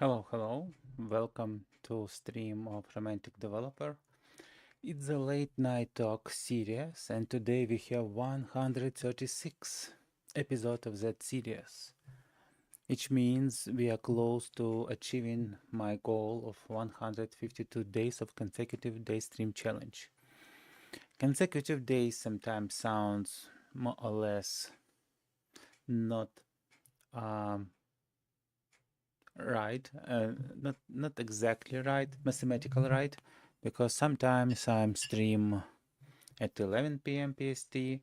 Hello. Welcome to stream of Romantic Developer. It's a late night talk series, and today we have 136 episode of that series, which means we are close to achieving my goal of 152 days of consecutive day stream challenge. Consecutive days sometimes sounds more or less not um, right, not exactly right, mathematical right, because sometimes I'm stream at 11 p.m. PST,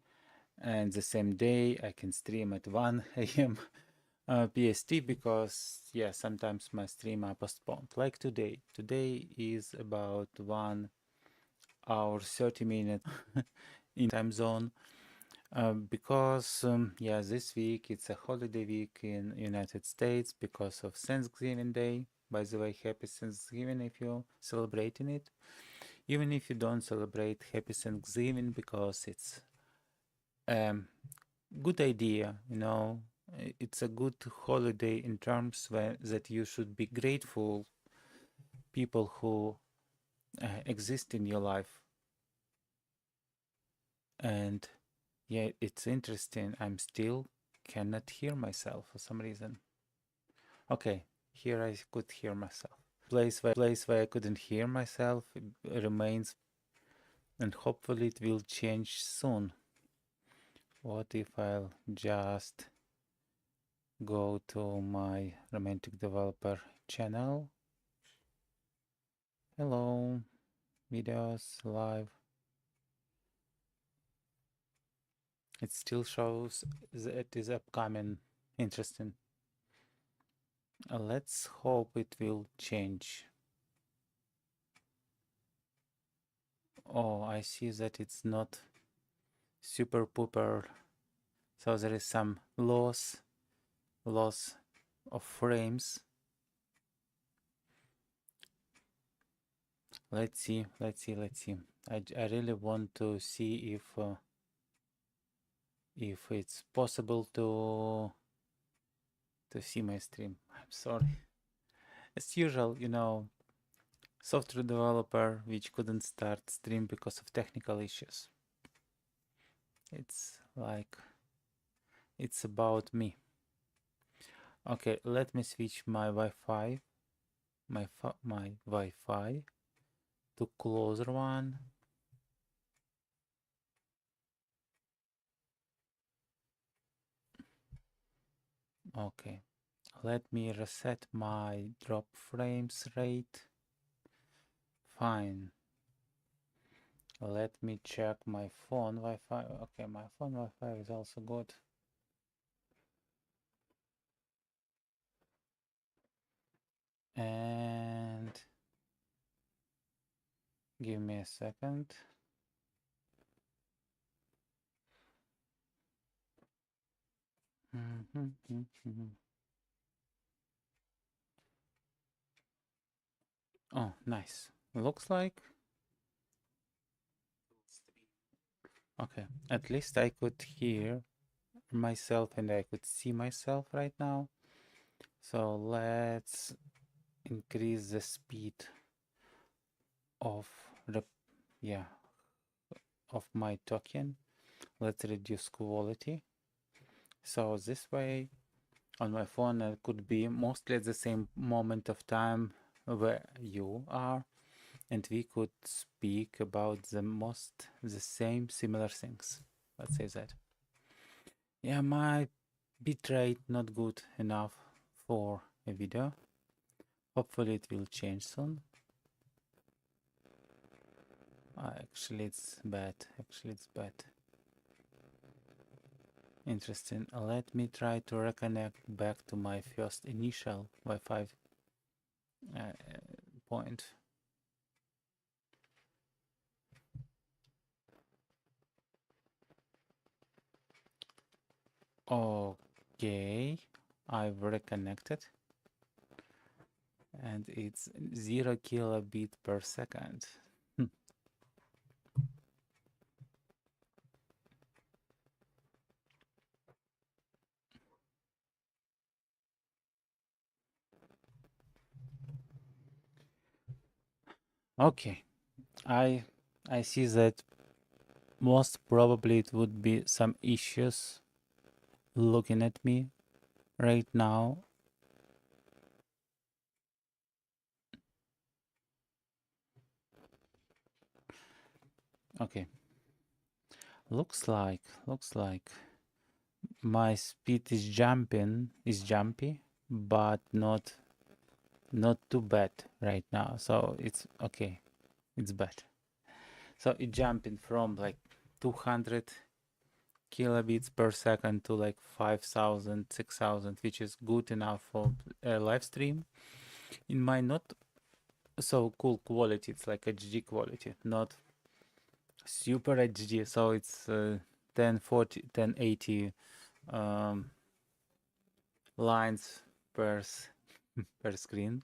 and the same day I can stream at 1 a.m. PST, because yeah, sometimes my stream are postponed. Like today. Today is about 1 hour 30 minutes in time zone. Because yeah, this week it's a holiday week in United States because of Thanksgiving Day. By the way, happy Thanksgiving if you're celebrating it. Even if you don't celebrate, happy Thanksgiving, because it's good idea, it's a good holiday in terms that you should be grateful people who exist in your life. And yeah, it's interesting. I'm still cannot hear myself for some reason. Okay, here I could hear myself. Place where I couldn't hear myself remains, and hopefully it will change soon. What if I'll just go to my Romantic Developer channel? Hello, videos live. It still shows that it is upcoming. Interesting. Let's hope it will change. Oh, I see that it's not super pooper. So there is some loss of frames. Let's see. I really want to see if it's possible to see my stream. I'm sorry. As usual, software developer which couldn't start stream because of technical issues. It's like, it's about me. Okay, let me switch my Wi-Fi, my Wi-Fi to closer one. Okay, let me reset my drop frames rate. Fine. Let me check my phone Wi-Fi. Okay, my phone Wi-Fi is also good. And give me a second. Oh, nice. Looks like. Okay, at least I could hear myself and I could see myself right now. So let's increase the speed of of my token. Let's reduce quality. So this way on my phone it could be mostly at the same moment of time where you are, and we could speak about the same similar things. Let's say that. Yeah, my bitrate not good enough for a video. Hopefully it will change soon. Actually it's bad. Interesting. Let me try to reconnect back to my first initial Wi-Fi point. Okay, I've reconnected, and it's 0 kilobit per second. Okay, I see that most probably it would be some issues looking at me right now. Okay, looks like my speed is jumpy, but not too bad right now. So it's okay. It's bad. So it jumping from like 200 kilobits per second to like 5,000, 6,000, which is good enough for a live stream. In my not so cool quality, it's like HD quality, not super HD. So it's 1040, 1080 um, lines per per screen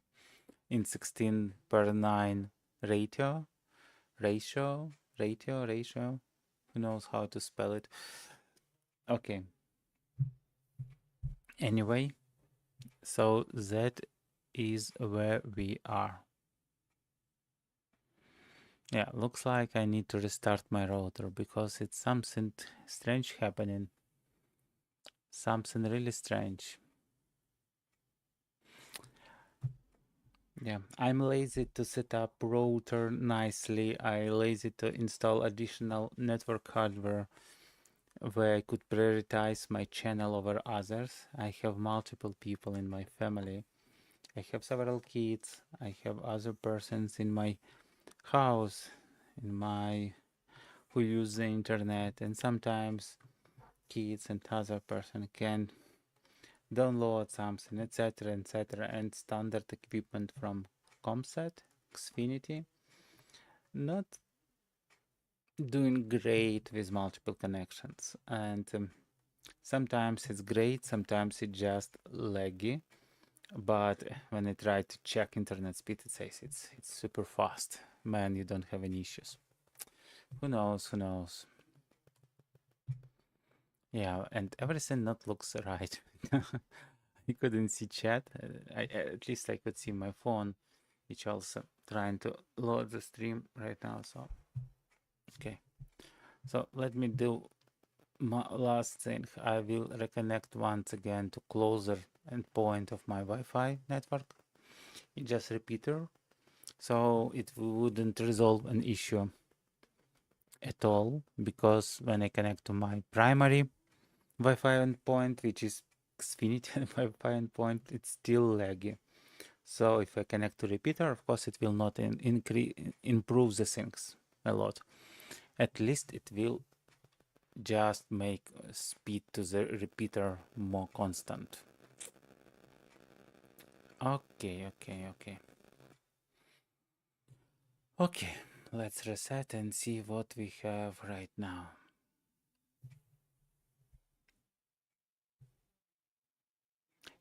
in 16:9 ratio. Ratio. Who knows how to spell it? Okay. Anyway, so that is where we are. Yeah, looks like I need to restart my router because it's something strange happening. Something really strange. Yeah, I'm lazy to set up router nicely. I lazy to install additional network hardware where I could prioritize my channel over others. I have multiple people in my family. I have several kids. I have other persons in my house, who use the internet, and sometimes kids and other person can download something, etc., and standard equipment from Comset, Xfinity, not doing great with multiple connections, and sometimes it's great, sometimes it's just laggy. But when I try to check internet speed, it says it's super fast. Man, you don't have any issues. Who knows? Who knows? Yeah, and everything not looks right. I couldn't see chat. At least I could see my phone, which also trying to load the stream right now. So okay, so let me do my last thing. I will reconnect once again to closer endpoint of my Wi-Fi network. It's just repeater, so it wouldn't resolve an issue at all, because when I connect to my primary Wi-Fi endpoint, which is Xfinity Wi-Fi endpoint, it's still laggy. So if I connect to repeater, of course, it will not improve the things a lot. At least it will just make speed to the repeater more constant. Okay. Okay, let's reset and see what we have right now.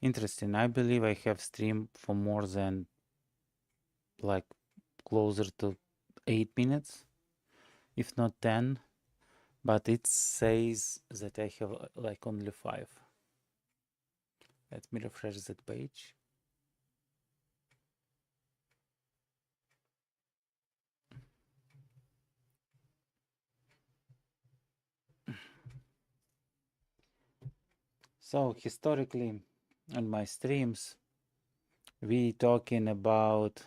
Interesting. I believe I have streamed for more than like closer to 8 minutes, if not 10, but it says that I have like only 5. Let me refresh that page. So historically on my streams, we talking about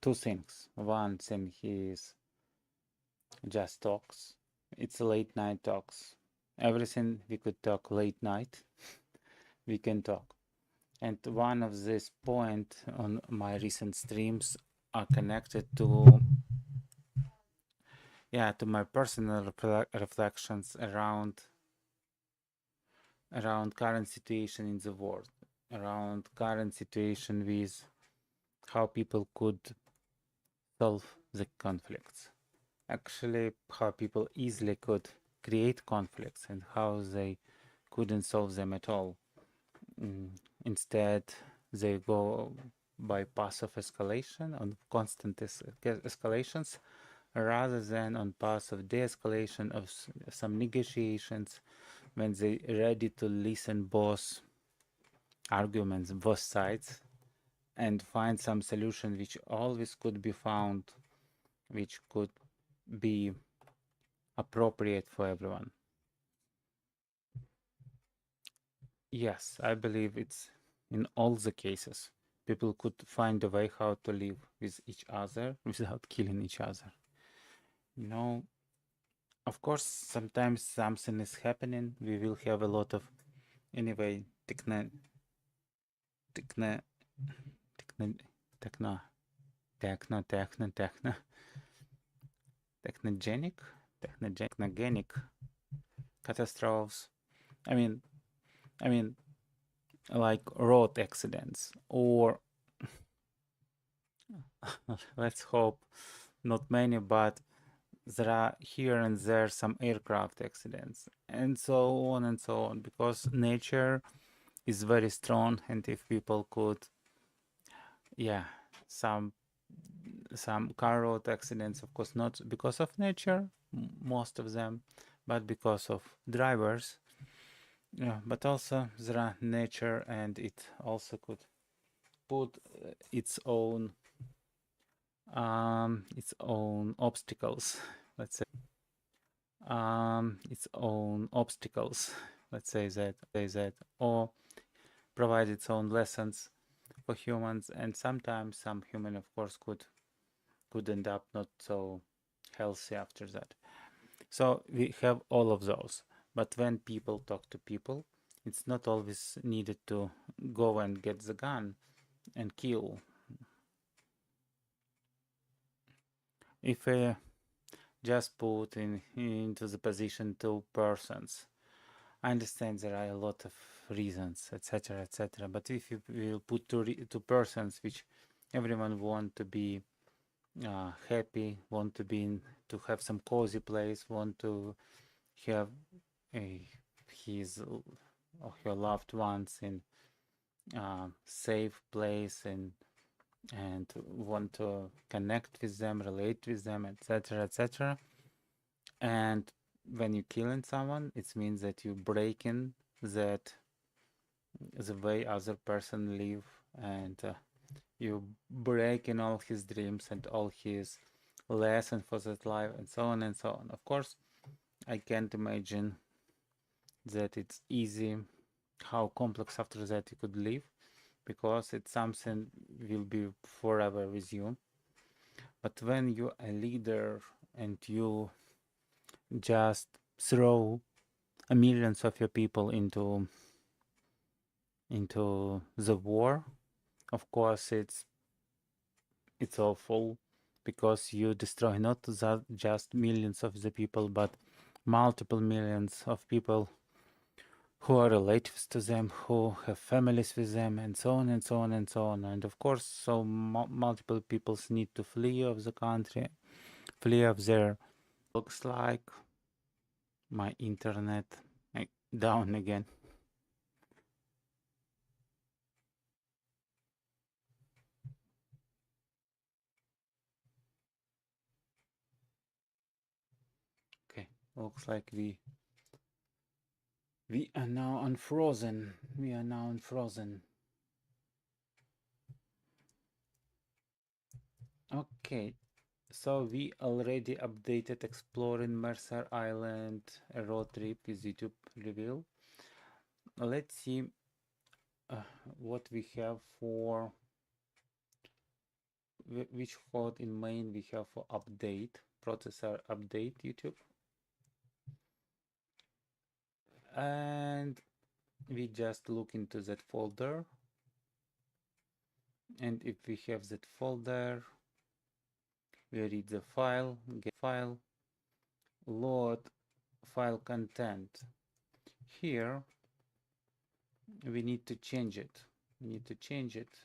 two things. One thing is just talks. It's late night talks. Everything we could talk late night, we can talk. And one of these point on my recent streams are connected to my personal reflections around current situation in the world, around current situation with how people could solve the conflicts. Actually, how people easily could create conflicts and how they couldn't solve them at all. Instead, they go by path of escalation, on constant escalations, rather than on path of de-escalation, of some negotiations, when they ready to listen both arguments, both sides, and find some solution which always could be found, which could be appropriate for everyone. Yes, I believe it's in all the cases. People could find a way how to live with each other without killing each other. You know, of course, sometimes something is happening. We will have a lot of, anyway, technogenic catastrophes. I mean, like road accidents, or let's hope not many, but there are here and there some aircraft accidents, and so on and so on, because nature is very strong. And if people could, yeah, some car road accidents, of course not because of nature, most of them, but because of drivers. Yeah, but also there are nature, and it also could put its own obstacles, let's say, its own obstacles, let's say that, or provide its own lessons for humans. And sometimes some human, of course, could end up not so healthy after that. So we have all of those. But when people talk to people, it's not always needed to go and get the gun and kill. If I just put into the position 2 persons, I understand there are a lot of reasons, etc., etc. But if you will put two persons, which everyone want to be happy, want to be to have some cozy place, want to have his or her loved ones in safe place, and want to connect with them, relate with them, etc., etc. And when you killing someone, it means that you breaking that the way other person live, and you breaking all his dreams and all his lesson for that life, and so on and so on. Of course, I can't imagine that it's easy, how complex after that you could live, because it's something will be forever with you. But when you're a leader and you just throw millions of your people into the war, of course it's awful, because you destroy not just millions of the people, but multiple millions of people who are relatives to them, who have families with them, and so on and so on and so on. And of course, so multiple peoples need to flee of the country, flee of their. Looks like my internet down again. Okay, looks like we are now unfrozen. We are now unfrozen. Okay, so we already updated exploring Mercer Island, a road trip with YouTube reveal. Let's see what we have for which code in main we have for update, processor update YouTube. And we just look into that folder, and if we have that folder, we read the file, get file, load file content. Here we need to change it. We need to change it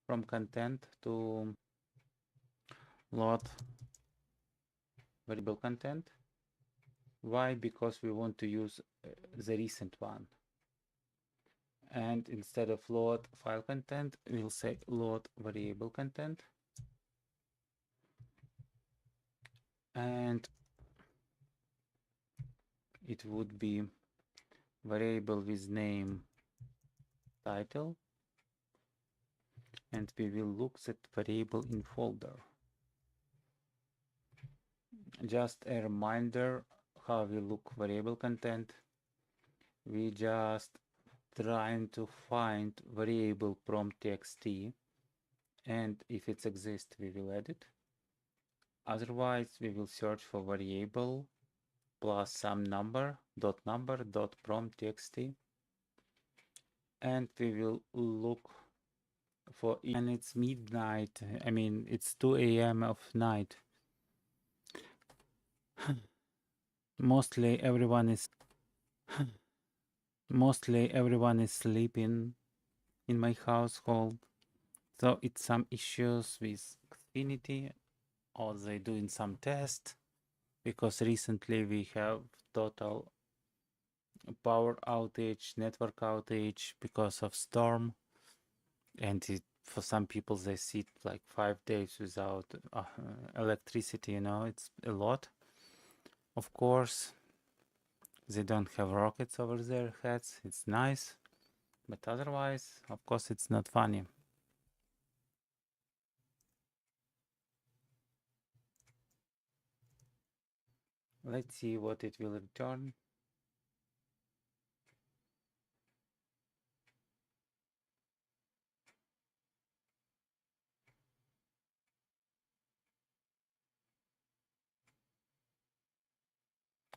from content to load variable content. Why? Because we want to use the recent one. And instead of load file content, we'll say load variable content. And it would be variable with name title, and we will look that variable in folder. Just a reminder how we look variable content. We just trying to find variable prompt.txt, and if it exists we will add it. Otherwise we will search for variable plus some number dot prompt.txt, and we will look for, and it's midnight, I mean it's 2 a.m. of night. Mostly everyone is sleeping in my household, so it's some issues with Xfinity, or they doing some test, because recently we have total power outage, network outage because of storm, and for some people they sit like 5 days without electricity, you know, it's a lot. Of course they don't have rockets over their heads, it's nice, but otherwise of course it's not funny. Let's see what it will return.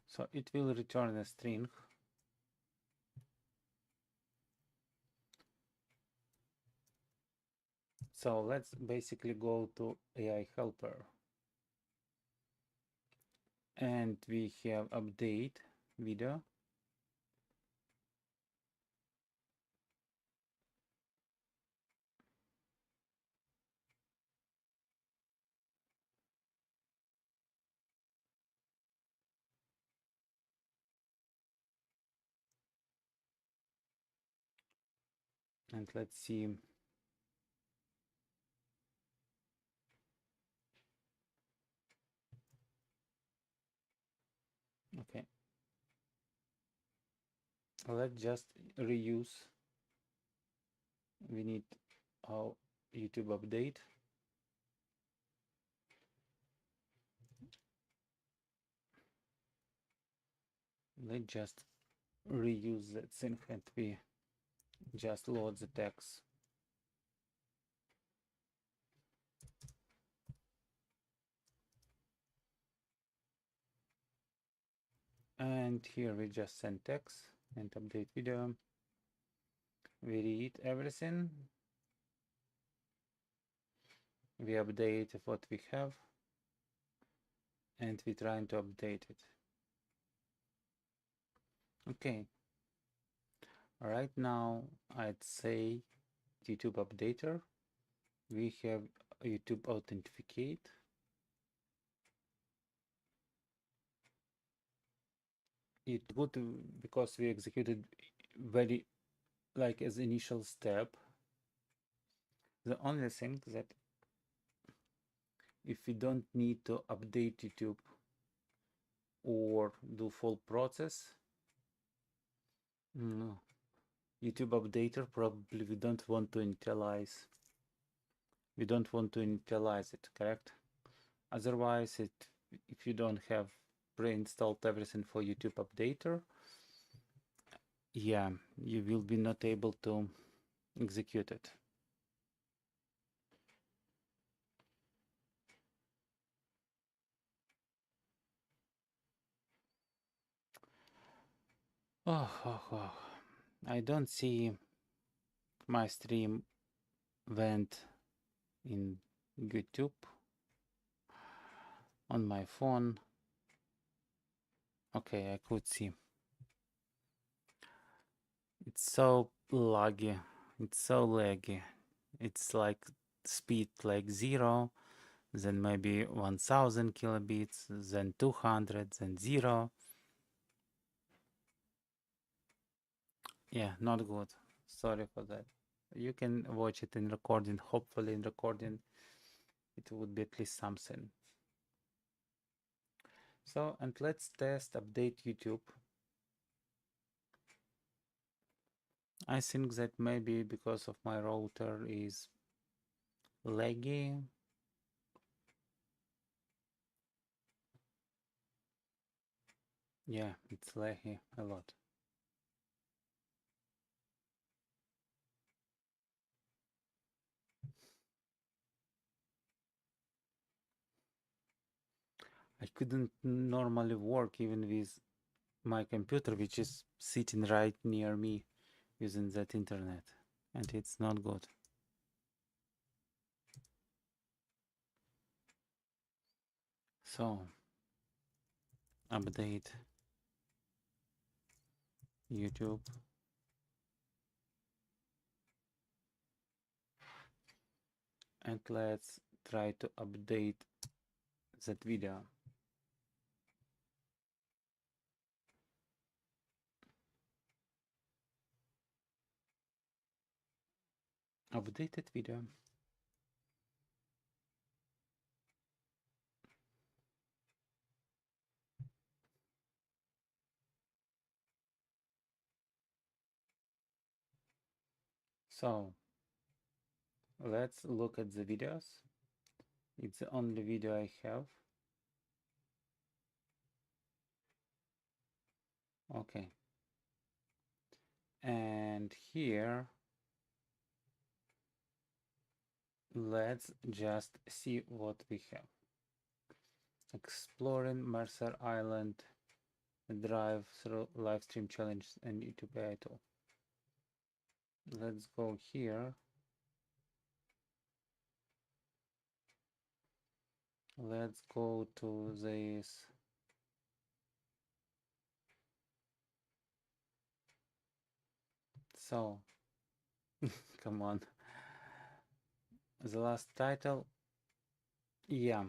So it will return a string. So let's basically go to AI helper, and we have update video. And let's see. Okay, let's just reuse. We need our YouTube update. Let's just reuse that thing, and we just load the text. And here we just send text and update video. We read everything. We update what we have, and we trying to update it. Okay. Right now, I'd say YouTube updater. We have YouTube authenticate. It's good because we executed very like as initial step. The only thing that if we don't need to update YouTube or do full process, no, YouTube updater probably we don't want to initialize. We don't want to initialize it, correct? Otherwise, if you don't have pre-installed everything for YouTube updater, yeah, you will be not able to execute it. Oh. I don't see my stream went in YouTube on my phone. Okay, I could see. It's so laggy. It's so laggy. It's like speed like 0, then maybe 1000 kilobits, then 200, then 0. Yeah, not good. Sorry for that. You can watch it in recording. Hopefully in recording it would be at least something. So, and let's test update YouTube. I think that maybe because of my router is laggy. Yeah, it's laggy a lot. I couldn't normally work even with my computer, which is sitting right near me using that internet, and it's not good. So, update YouTube. And let's try to update that video. Updated video. So let's look at the videos. It's the only video I have. Okay. And here, let's just see what we have. Exploring Mercer Island, drive through live stream challenge and YouTube AI tool. Let's go here. Let's go to this. So, come on. The last title, yeah,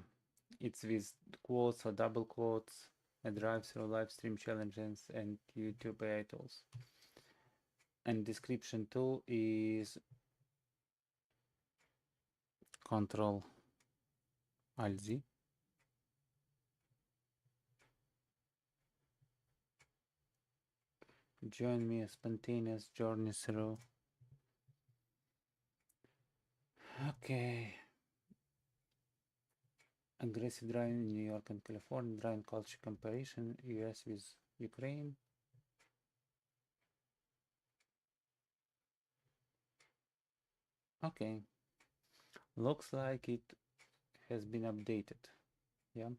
it's with quotes or double quotes, a drive through live stream challenges and YouTube AI tools. And description tool is Control Alt Z. Join me a spontaneous journey through. Okay. Aggressive driving in New York and California, driving culture comparison, US with Ukraine. Okay. Looks like it has been updated. Yeah.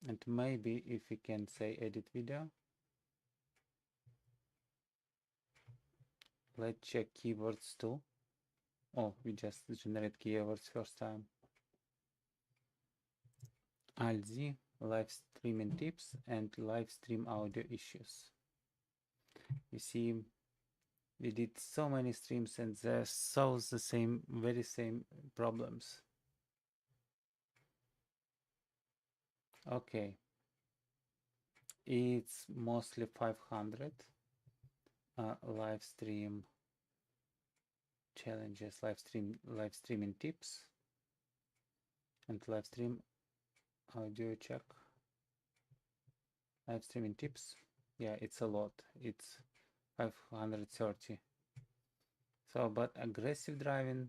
And maybe if we can say edit video. Let's check keywords too. Oh, we just generate keywords first time. Alt-Z, live streaming tips and live stream audio issues. You see, we did so many streams and they solve the same, very same problems. Okay. It's mostly 500 live stream challenges, live streaming tips and live stream audio check. Live streaming tips. Yeah, it's a lot. It's 530. So, but aggressive driving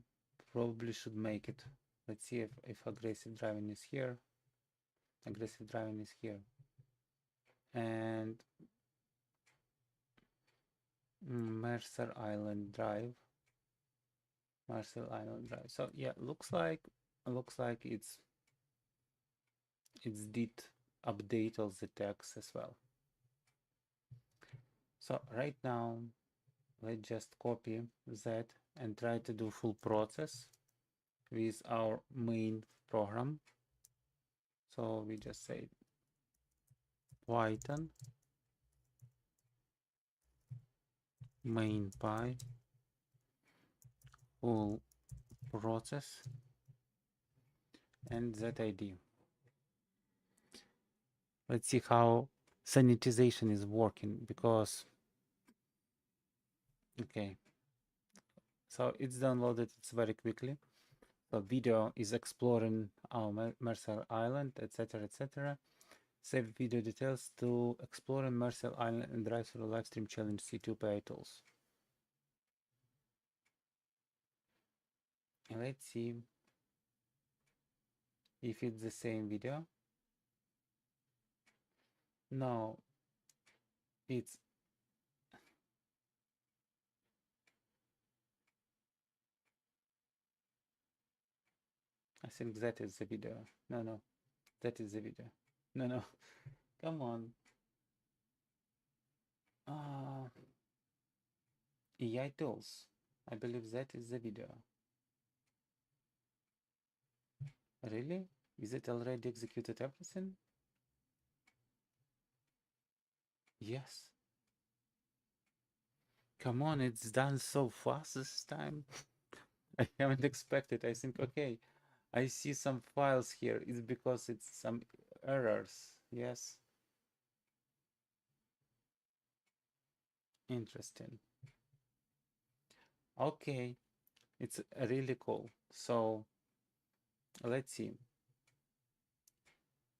probably should make it. Let's see if aggressive driving is here. Aggressive driving is here. And Mercer Island Drive. Mercer Island Drive. So yeah, looks like it's did update all the text as well. So right now, let's just copy that and try to do full process with our main program. So we just say Python main py full process and that ID. Let's see how sanitization is working, because okay, so it's downloaded, it's very quickly. The video is exploring our Mercer Island, etc., etc. Save video details to exploring Mercer Island and drive through live stream challenge C2 PI tools. Let's see if it's the same video. No, it's I think that is the video. No, that is the video. No, come on. AI tools. I believe that is the video. Really? Is it already executed everything? Yes. Come on, it's done so fast this time. I haven't expected. I think, okay, I see some files here. It's because it's some errors. Yes. Interesting. Okay, it's really cool. So let's see.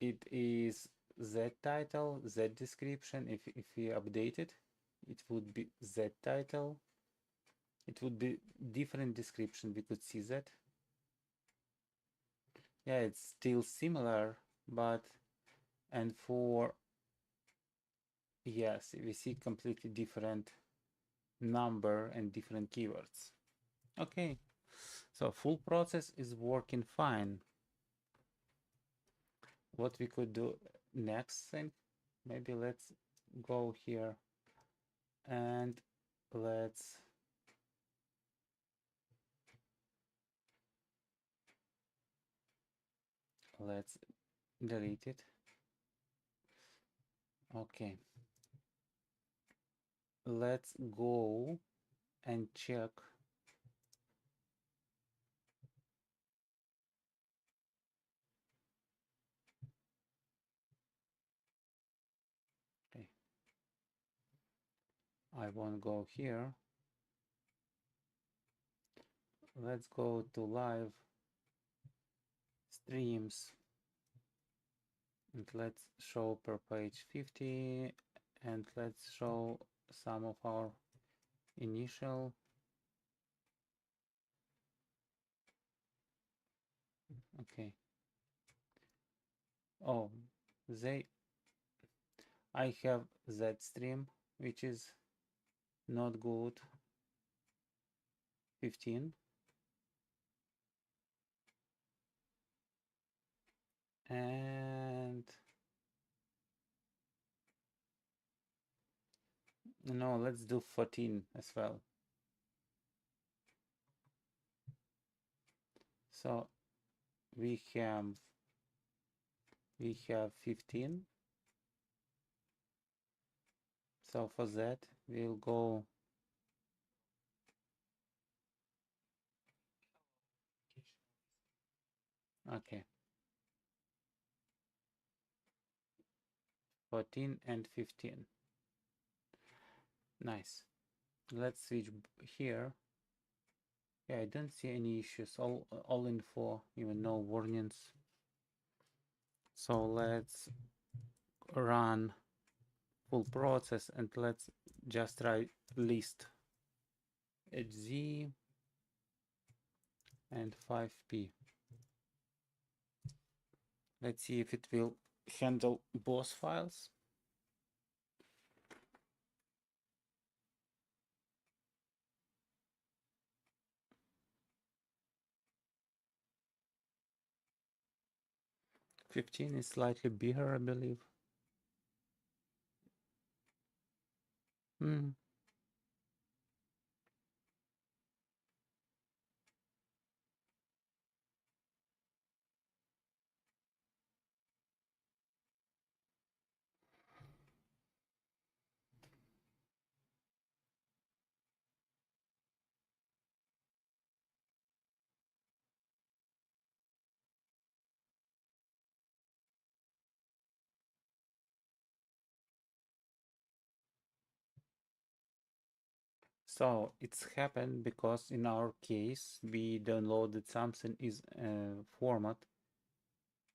It is Z title, Z description. If we update it, it would be Z title. It would be different description. We could see that. Yeah, it's still similar, but and for yes, we see completely different number and different keywords. Okay, so full process is working fine. What we could do next thing, maybe let's go here and let's delete it. Okay, let's go and check okay. I won't go here. Let's go to live streams and let's show per page 50 and let's show some of our initial okay. Oh, I have that stream which is not good 15 and no, let's do 14 as well. So we have 15. So for that we'll go okay 14 and 15. Nice. Let's switch here. Yeah, I don't see any issues. All info, even no warnings. So let's run full process and let's just write list hz and 5p. Let's see if it will handle both files. Fifteen is slightly bigger, I believe. So it's happened because in our case we downloaded something is format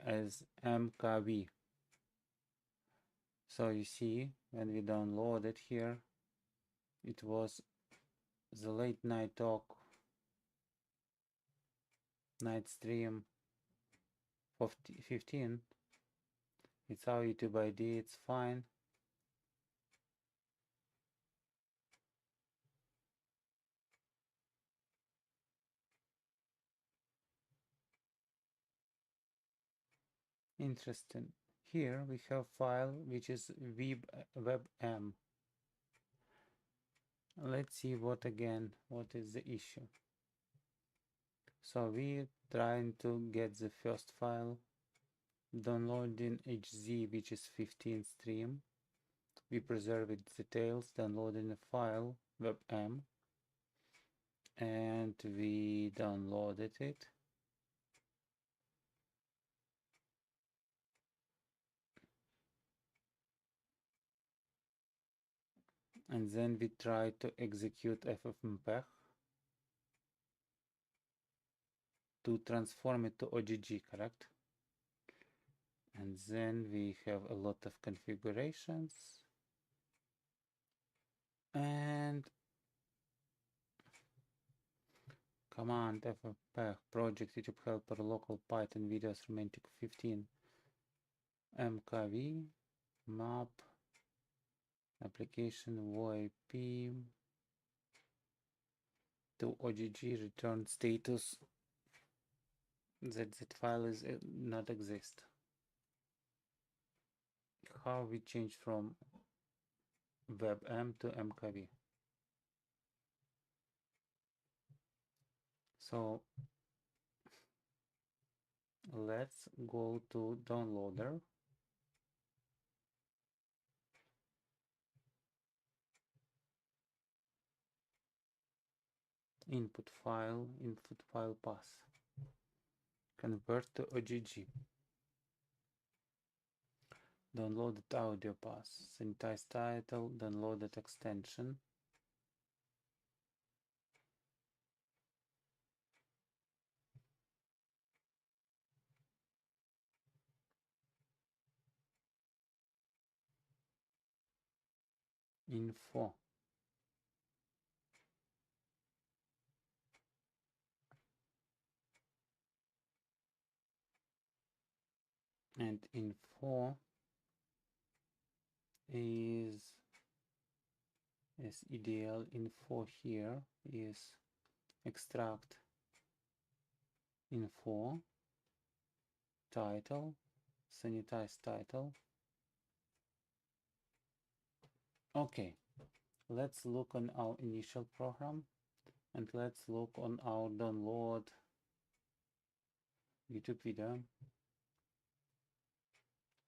as mkv. So you see when we download it here, it was the late night talk night stream 15. It's our YouTube ID, it's fine. Interesting. Here we have file which is webm. Let's see what is the issue. So we trying to get the first file, downloading HZ, which is 15 stream. We preserve its details, downloading a file webm, and we downloaded it. And then we try to execute ffmpeg to transform it to OGG, correct? And then we have a lot of configurations. And command ffmpeg project YouTube helper local Python videos romantic 15 mkv map application VoIP to OGG return status that file is not exist. How we change from webm to mkv? So let's go to downloader. Input file path. Convert to OGG. Downloaded audio path. Sanitize title. Downloaded extension. Info. And info is SEDL info here is extract info title, sanitize title. Okay, let's look on our initial program and let's look on our download YouTube video,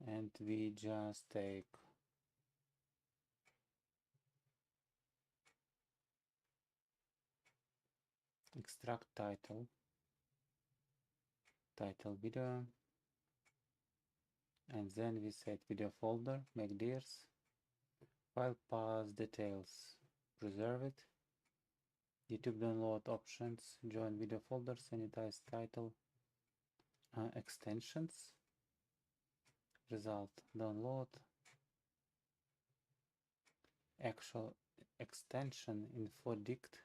and we just take extract title video, and then we set video folder, make dirs, file path details, preserve it, YouTube download options, join video folder, sanitize title, extensions, result download, actual extension info dict,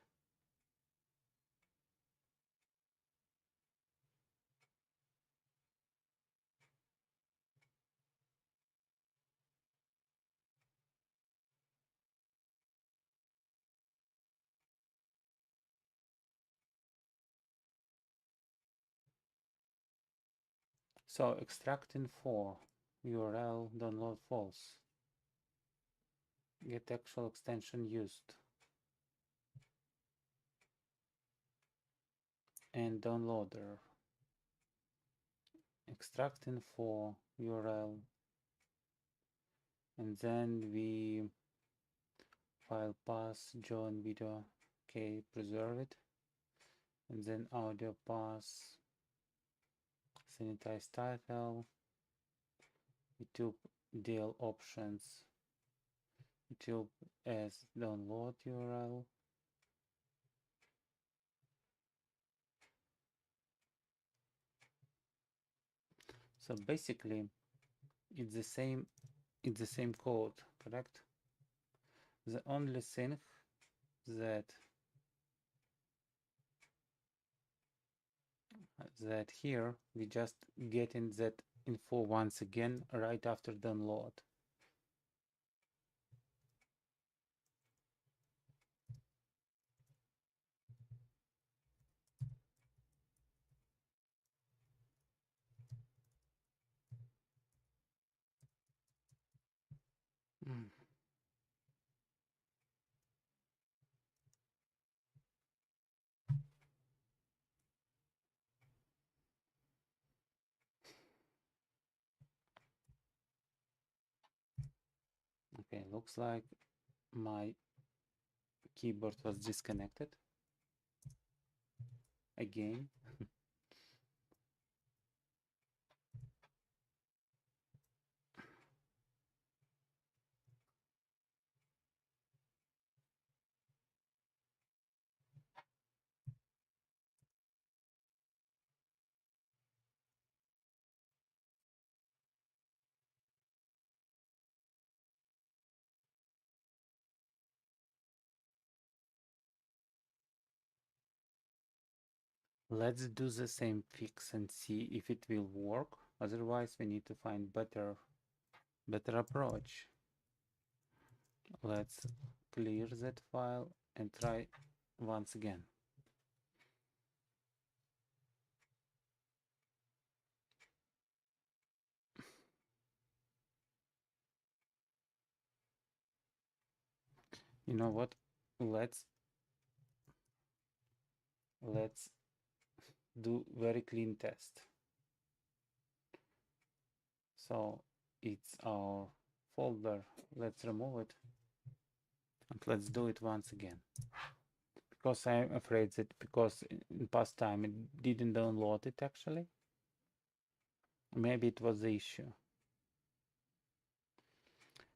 so extract info URL download false, get actual extension used, and downloader extract info URL, and then we file path join video, okay, preserve it, and then audio path, sanitize title, YouTube DL options, YouTube as download URL, so basically it's the same code, correct? The only thing that that here we just getting that info once again right after download. Mm. Okay, looks like my keyboard was disconnected again. Let's do the same fix and see if it will work. Otherwise, we need to find better approach. Let's clear that file and try once again. You know what? Let's do very clean test. So it's our folder. Let's remove it and let's do it once again. Because I'm afraid that because in past time it didn't download it actually. Maybe it was the issue.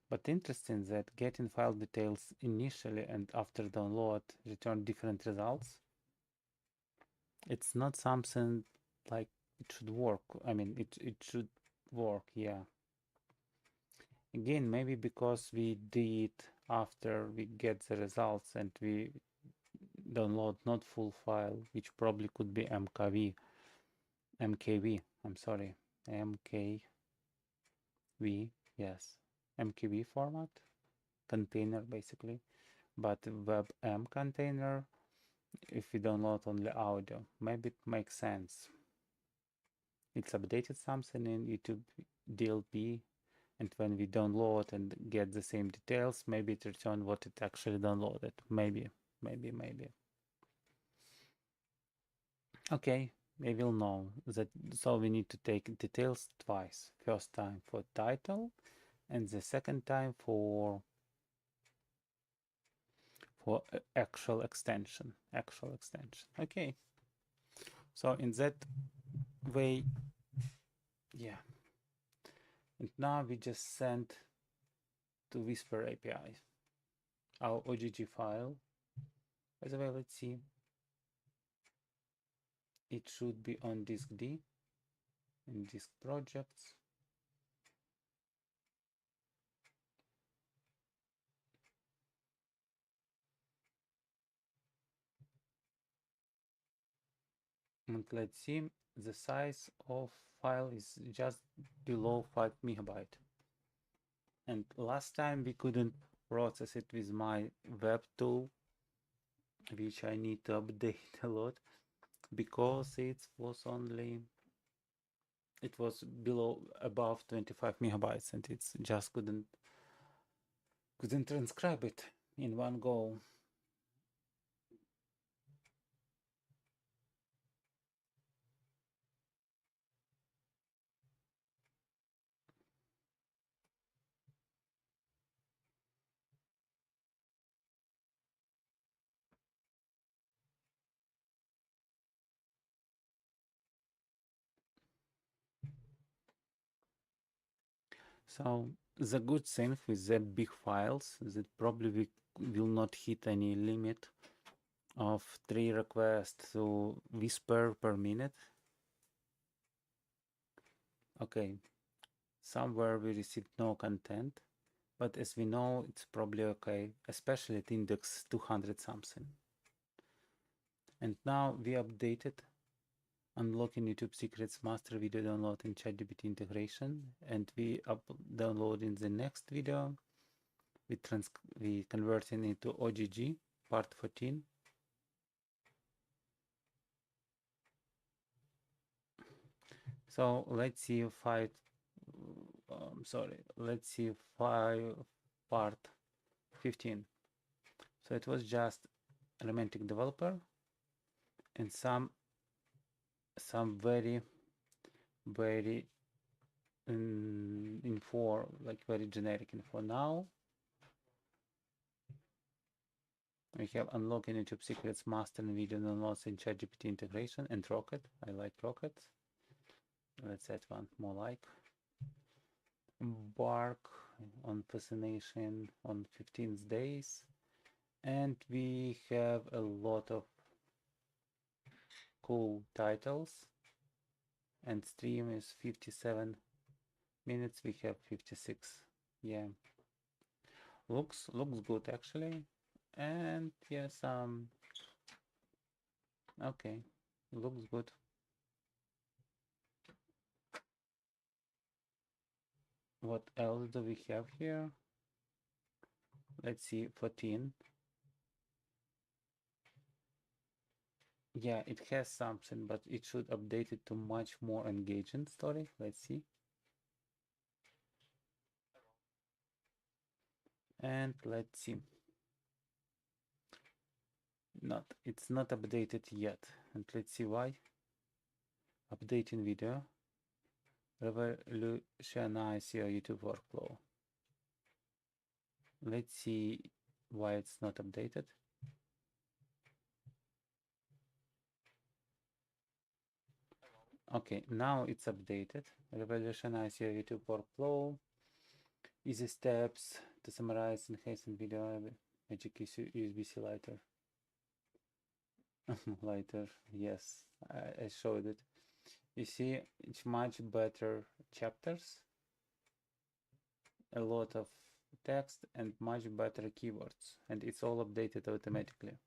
But interesting that getting file details initially and after download return different results. It's not something like it should work. I mean, it should work, yeah. Again, maybe because we did after we get the results and we download not full file, which probably could be MKV, I'm sorry, MKV, yes, MKV format, container basically, but WebM container, if we download only audio, maybe it makes sense. It's updated something in YouTube DLP, and when we download and get the same details, maybe it returns what it actually downloaded. Maybe. Okay, we will know that. So we need to take details twice. First time for title, and the second time for actual extension. Okay. So in that way, yeah. And now we just send to Whisper API our OGG file. By the way, let's see. It should be on disk D in disk projects. And let's see, the size of file is just below 5 megabyte. And last time we couldn't process it with my web tool, which I need to update a lot, because it was below above 25 megabytes, and it's just couldn't transcribe it in one go. So the good thing with the big files is that probably we will not hit any limit of 3 requests to Whisper per minute. Okay, somewhere we received no content, but as we know, it's probably okay, especially at index 200 something. And now we updated unlocking YouTube secrets, master video download and ChatGPT integration, and we download in the next video. We converting into OGG part 14. So let's see let's see part 15. So it was just romantic developer and some very info, like very generic info. Now we have unlocking YouTube secrets, master and video downloads and ChatGPT integration, and Rocket. I like Rocket. Let's add one more like. Bark on fascination on 15 days. And we have a lot of cool titles. And stream is 57 minutes. We have 56. Yeah. Looks good actually. And yes, okay. Looks good. What else do we have here? Let's see, 14. Yeah, it has something, but it should update it to much more engaging story. Let's see. And let's see. It's not updated yet. And let's see why. Updating video. Revolutionize your YouTube workflow. Let's see why it's not updated. Okay, now it's updated. Revolutionize your YouTube workflow. Easy steps to summarize and hasten video. Magic USB-C lighter. Lighter, yes, I showed it. You see, it's much better chapters, a lot of text, and much better keywords, and it's all updated automatically.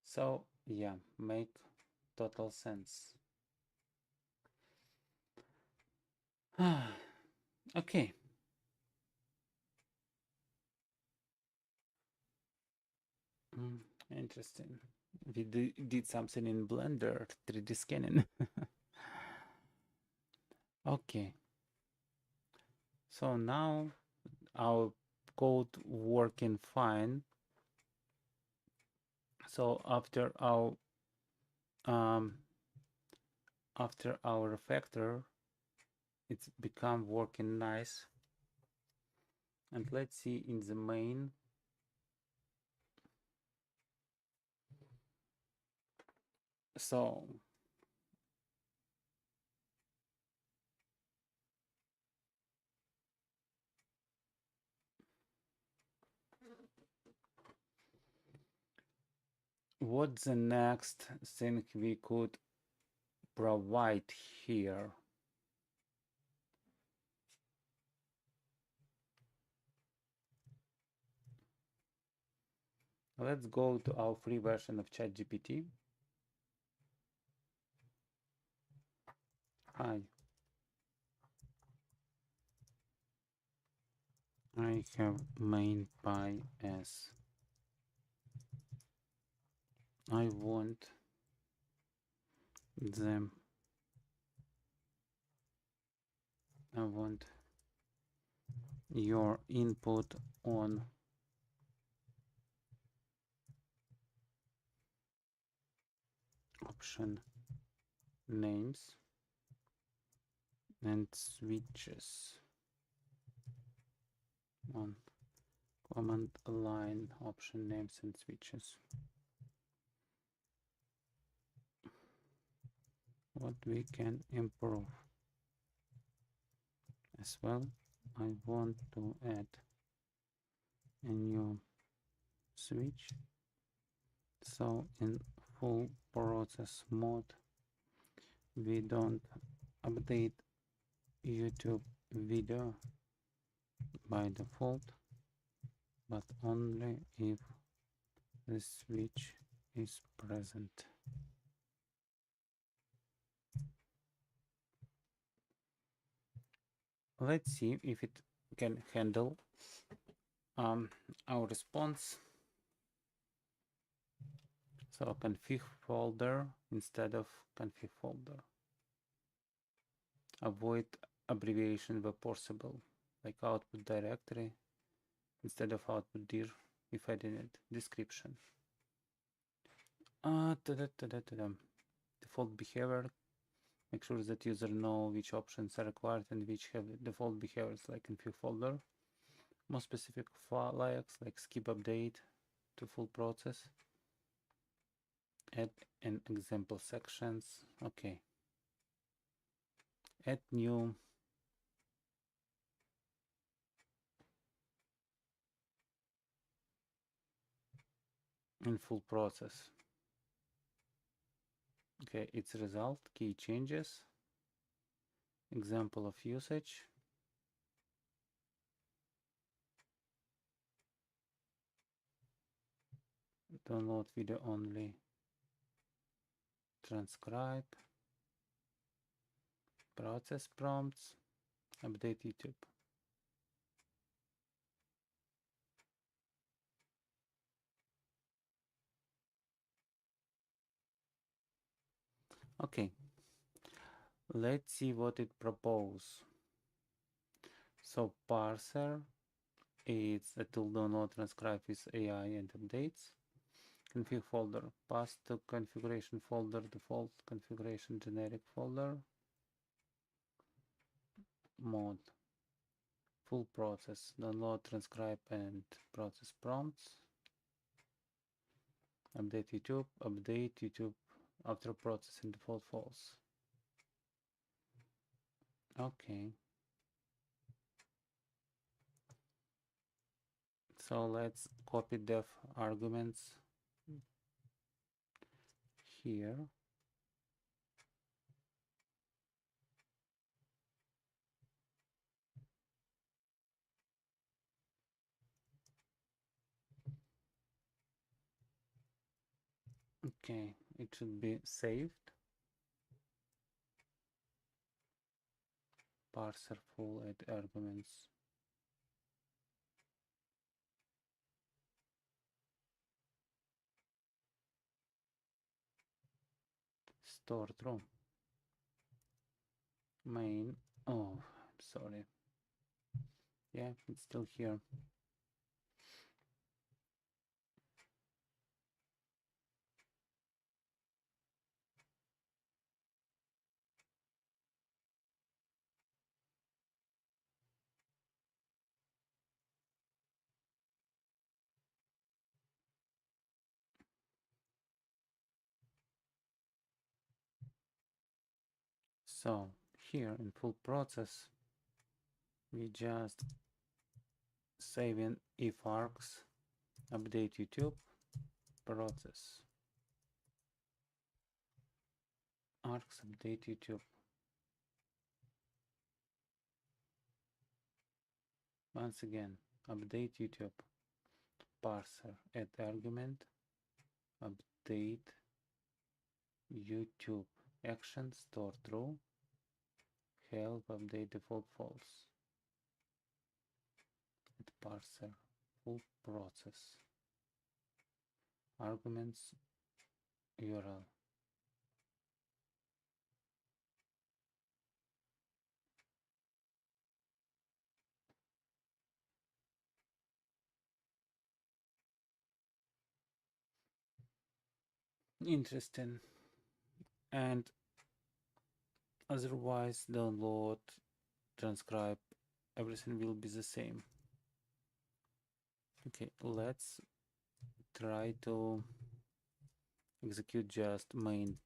So yeah, make total sense. Okay. Interesting. We did something in Blender, 3D scanning. Okay. So now our code working fine. So after our refactor, it's become working nice. And let's see in the main. So what's the next thing we could provide here? Let's go to our free version of ChatGPT. Hi. I have main py as I want them. I want your input on option names and switches on command line option names and switches. What we can improve as well. I want to add a new switch. So in full process mode, we don't update YouTube video by default, but only if the switch is present. Let's see if it can handle our response. So config folder instead of config folder. Avoid abbreviation where possible, like output directory instead of output dir if I didn't. Description. Default behavior. Make sure that user know which options are required and which have default behaviors, like config folder. More specific flags like skip update to full process. Add an example sections. Okay. Add new. In full process. Okay, its result, key changes, example of usage. Download video only. Transcribe. Process prompts. Update YouTube. Okay. Let's see what it proposes. So parser, it's a tool download, transcribe with AI and updates. Config folder, pass to configuration folder, default configuration generic folder. Mode, full process, download, transcribe and process prompts. Update YouTube after processing default false. Okay. So let's copy def arguments here. Okay, it should be saved. Parser full add arguments. Store true. Main. Oh, sorry. Yeah, it's still here. So here in full process, we just save in if args, update YouTube, process. Args update YouTube. Once again, update YouTube. Parser, add argument, update YouTube. Action, store true. Help, update default false. Add parser, full process. Arguments, URL. Interesting. And otherwise, download, transcribe, everything will be the same. Okay, let's try to execute just main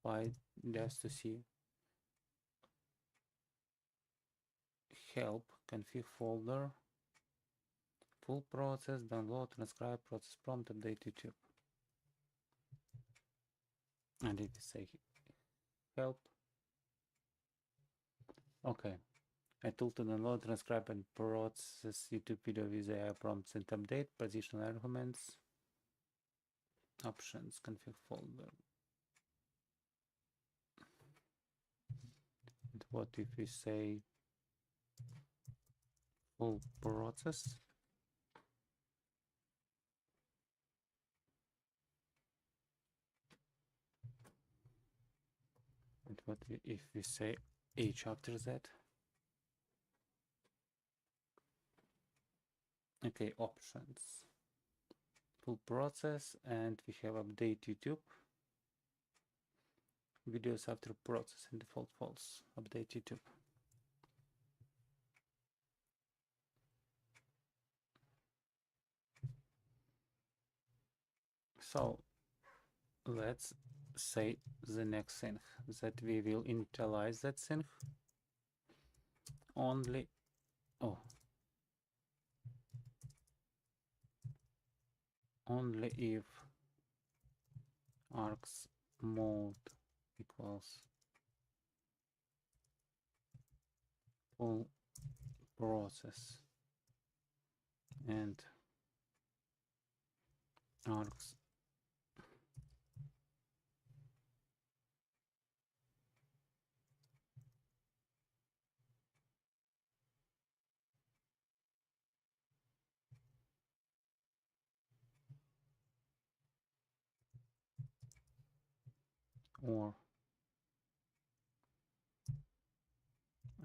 file just to see. Help, config folder, full process, download, transcribe, process prompt, update YouTube. And if we say help. Okay. A tool to download, transcribe, and process YouTube video with AI prompts and update, positional arguments, options, config folder. And what if we say full process? And what if we say H after that? Okay, options. Full process, and we have update YouTube. Videos after process and default false. Update YouTube. So let's say the next thing, that we will initialize that thing only only if args mode equals full process and args or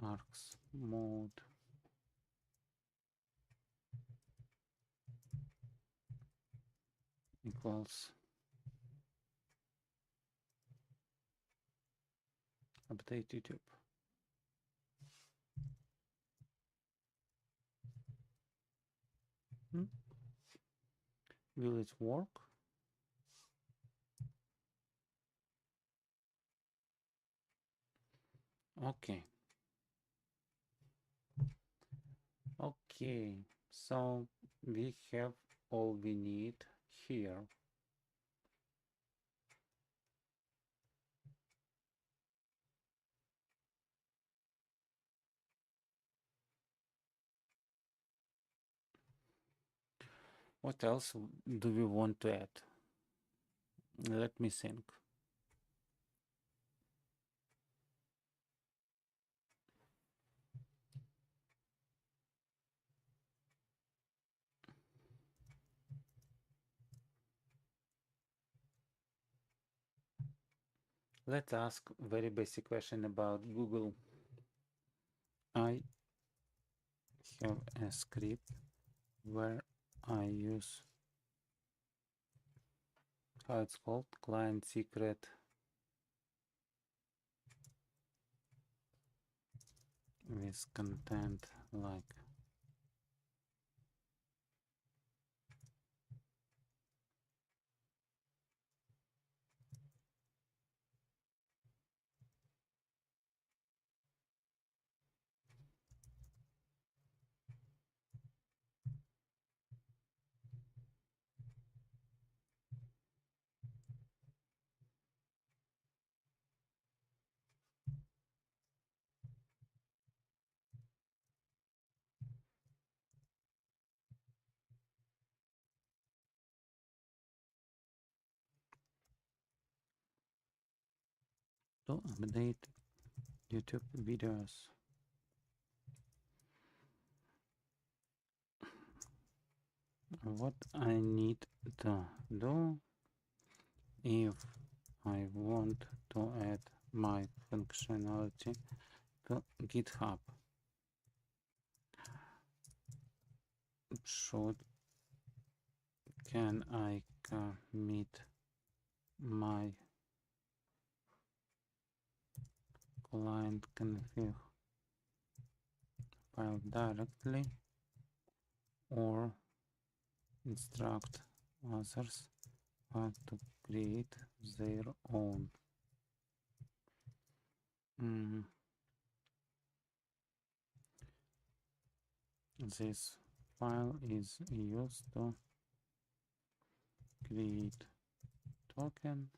args mode equals update YouTube. Will it work? Okay. Okay, so we have all we need here. What else do we want to add? Let me think. Let's ask very basic question about Google. I have a script where I use, how it's called, client secret with content like to update YouTube videos. What I need to do if I want to add my functionality to GitHub? Can I commit my client config file directly or instruct others how to create their own? This file is used to create token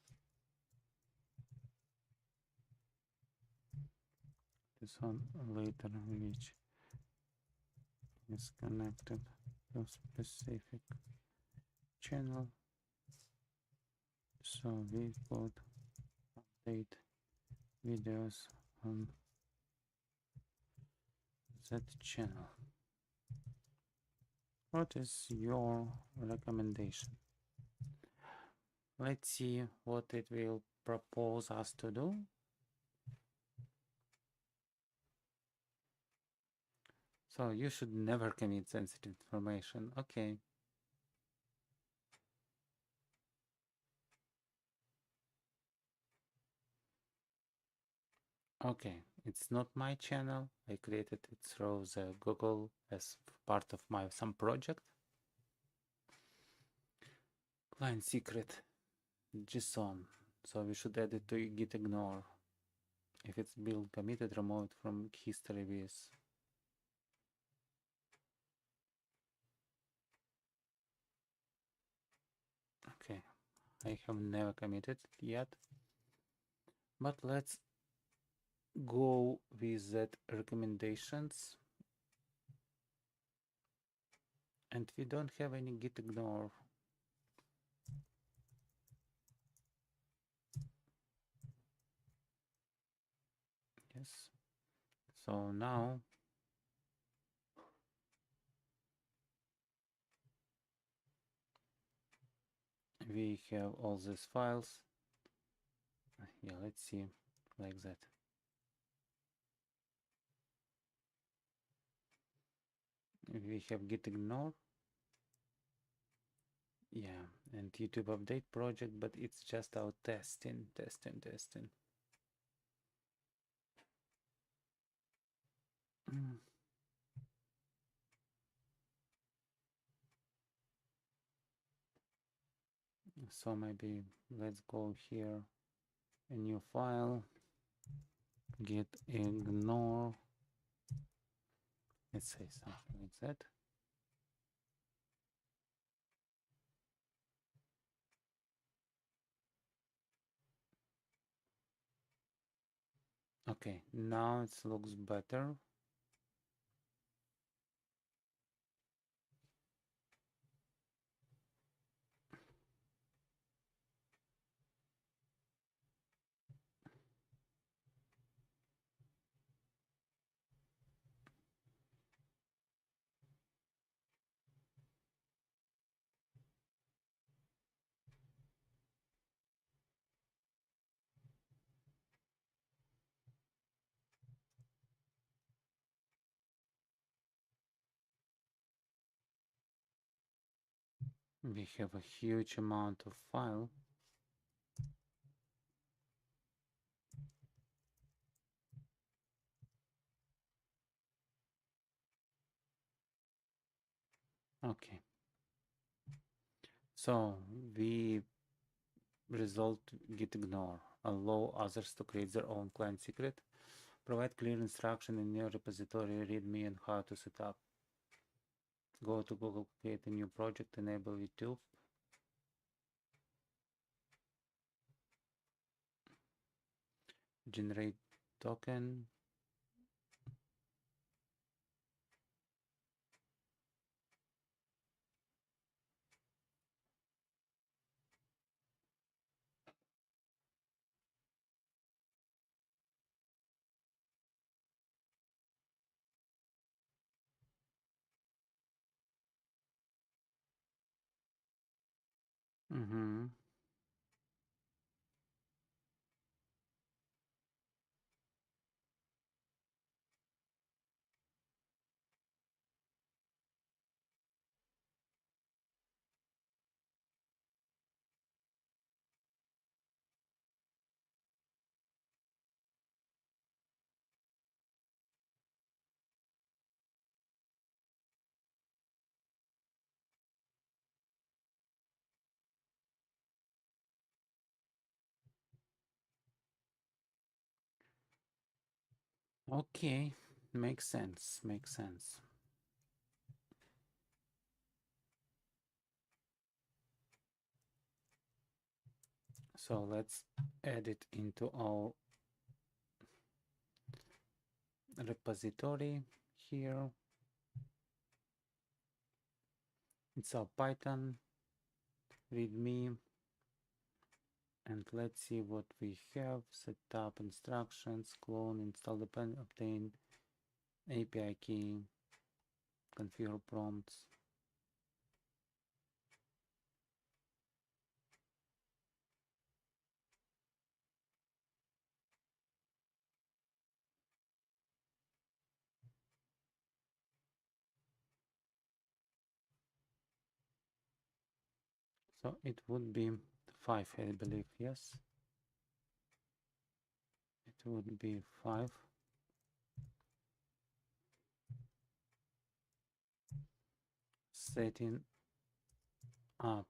this one later, which is connected to specific channel. So we could update videos on that channel. What is your recommendation? Let's see what it will propose us to do. So you should never commit sensitive information. Okay. Okay, it's not my channel. I created it through the Google as part of my some project. Client secret, JSON. So we should add it to Gitignore. If it's build committed, remove it from history with. Okay, I have never committed yet. But let's go with that recommendations. And we don't have any Gitignore. Yes. So now we have all these files. Yeah, let's see, like that. We have Gitignore. Yeah, and YouTube update project, but it's just our testing. So maybe let's go here, a new file, Gitignore. Let's say something like that. Okay, now it looks better. We have a huge amount of file. Okay. So we result Gitignore. Allow others to create their own client secret. Provide clear instruction in your repository, Readme, and how to set up. Go to Google, create a new project, enable YouTube. Generate token. Okay, makes sense. So let's add it into our repository here. It's our Python readme, and let's see what we have. Setup instructions, clone, install depend, obtain API key, configure prompts. So it would be 5, I believe, yes. It would be 5. Setting up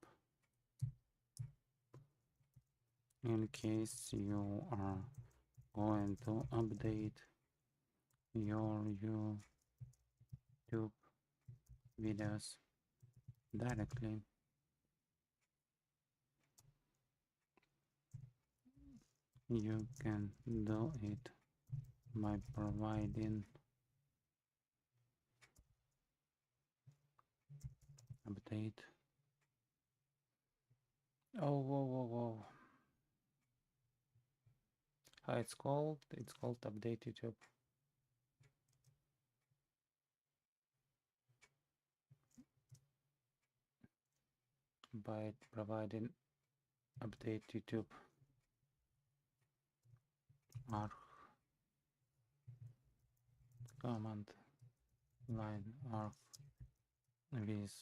in case you are going to update your YouTube videos directly. You can do it by providing update. Oh, whoa, whoa, whoa. How it's called? It's called update YouTube. By providing update YouTube arg command line arg with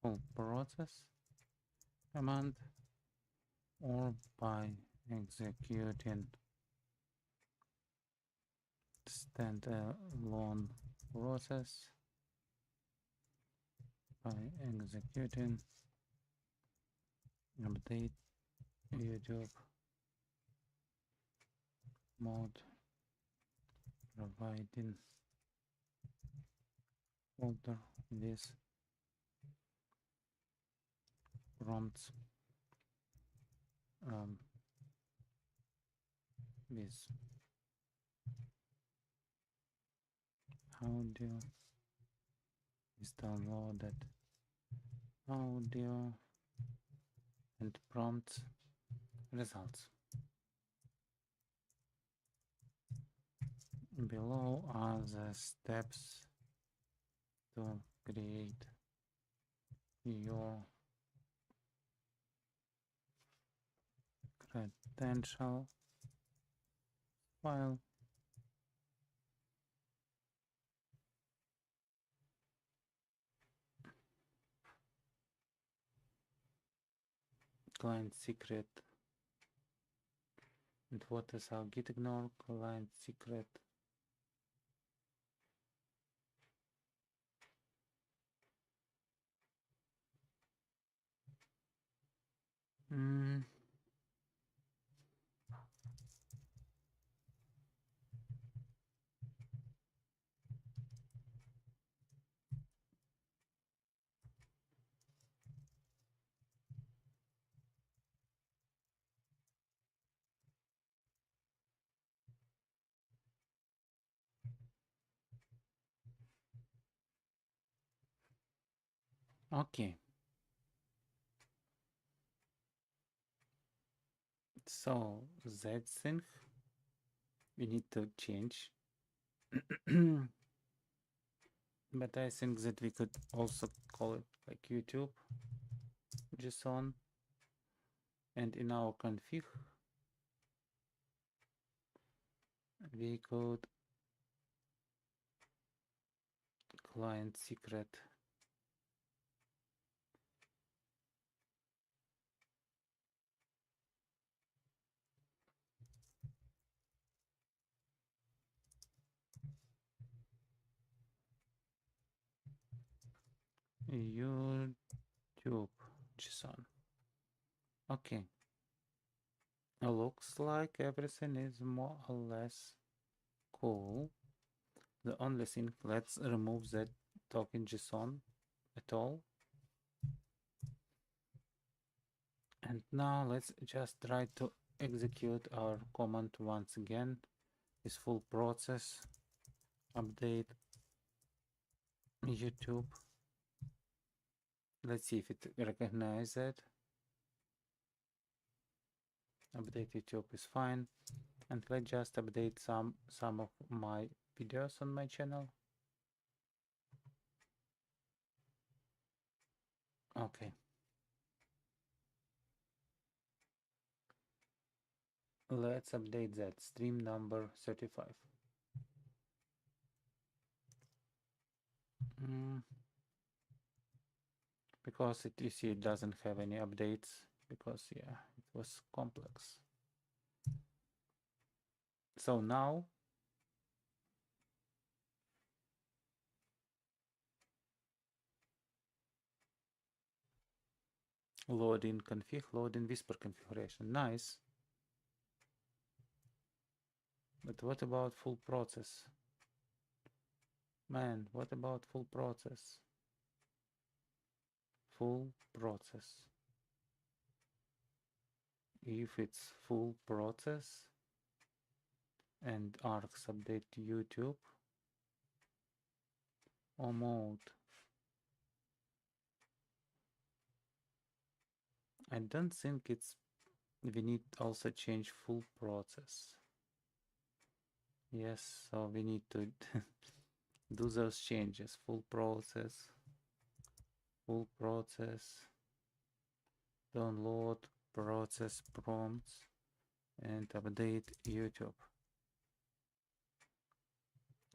full process command, or by executing standalone process by executing update YouTube mode, providing folder with prompts with audio is downloaded audio and prompt results. Below are the steps to create your credential file. Client secret. And what is our Gitignore client secret? Okay. So that thing we need to change. But I think that we could also call it like YouTube JSON, and in our config we could client secret YouTube JSON. Okay. Looks like everything is more or less cool. The only thing, let's remove that token JSON at all. And now let's just try to execute our command once again is full process update YouTube. Let's see if it recognizes it. Update YouTube is fine, and let's just update some of my videos on my channel. Okay. Let's update that stream number 35. Because you see it doesn't have any updates, because yeah, it was complex. So now load in config, load in whisper configuration. Nice. But what about full process? Man, what about full process? Full process. If it's full process and args update to YouTube or mode, I don't think we need also change full process. Yes, so we need to do those changes. Full process, download process prompts, and update YouTube.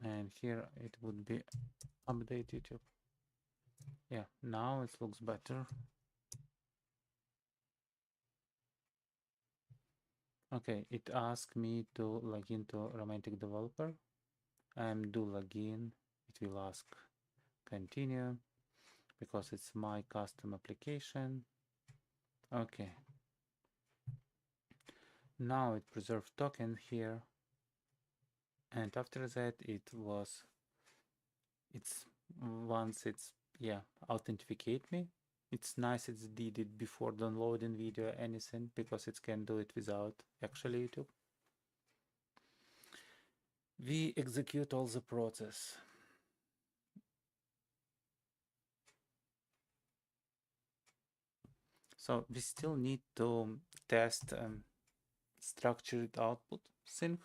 And here it would be update YouTube. Yeah, now it looks better. Okay, it asked me to log into Romantic Developer. Do login. It will ask continue because it's my custom application. Okay. Now it preserved token here. And after that authenticate me. It's nice it did it before downloading video or anything, because it can do it without actually YouTube. We execute all the process. So we still need to test structured output sync.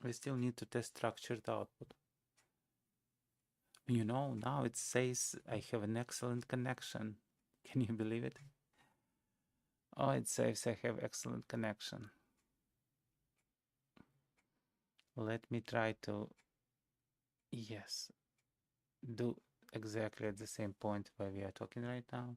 We still need to test structured output. You know, now it says I have an excellent connection. Can you believe it? Oh, it says I have excellent connection. Let me try to, yes, do exactly at the same point where we are talking right now.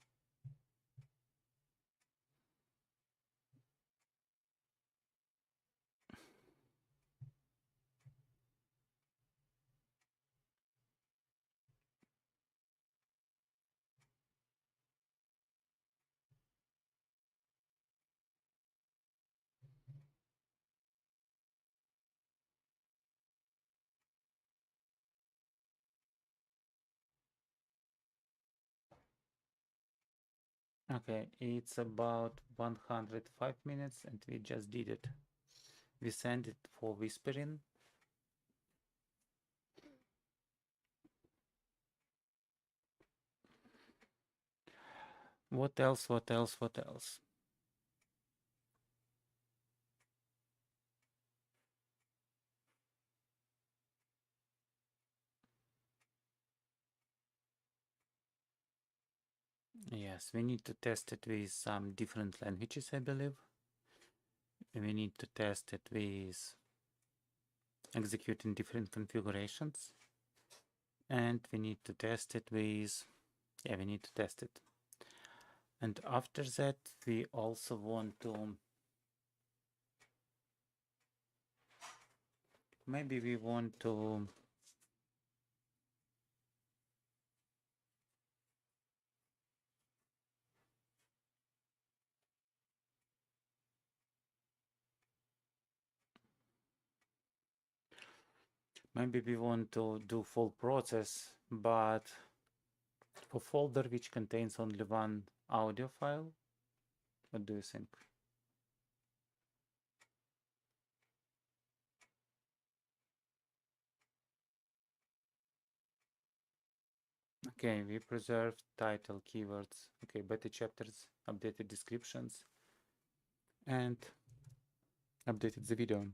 Okay, it's about 105 minutes and we just did it. We sent it for whispering. What else? Yes, we need to test it with some different languages, I believe. We need to test it with executing different configurations. And we need to test it with, we need to test it. And after that, we also want to, maybe we want to do full process, but for folder which contains only one audio file. What do you think? Okay, we preserved title, keywords, okay, beta chapters, updated descriptions, and updated the video.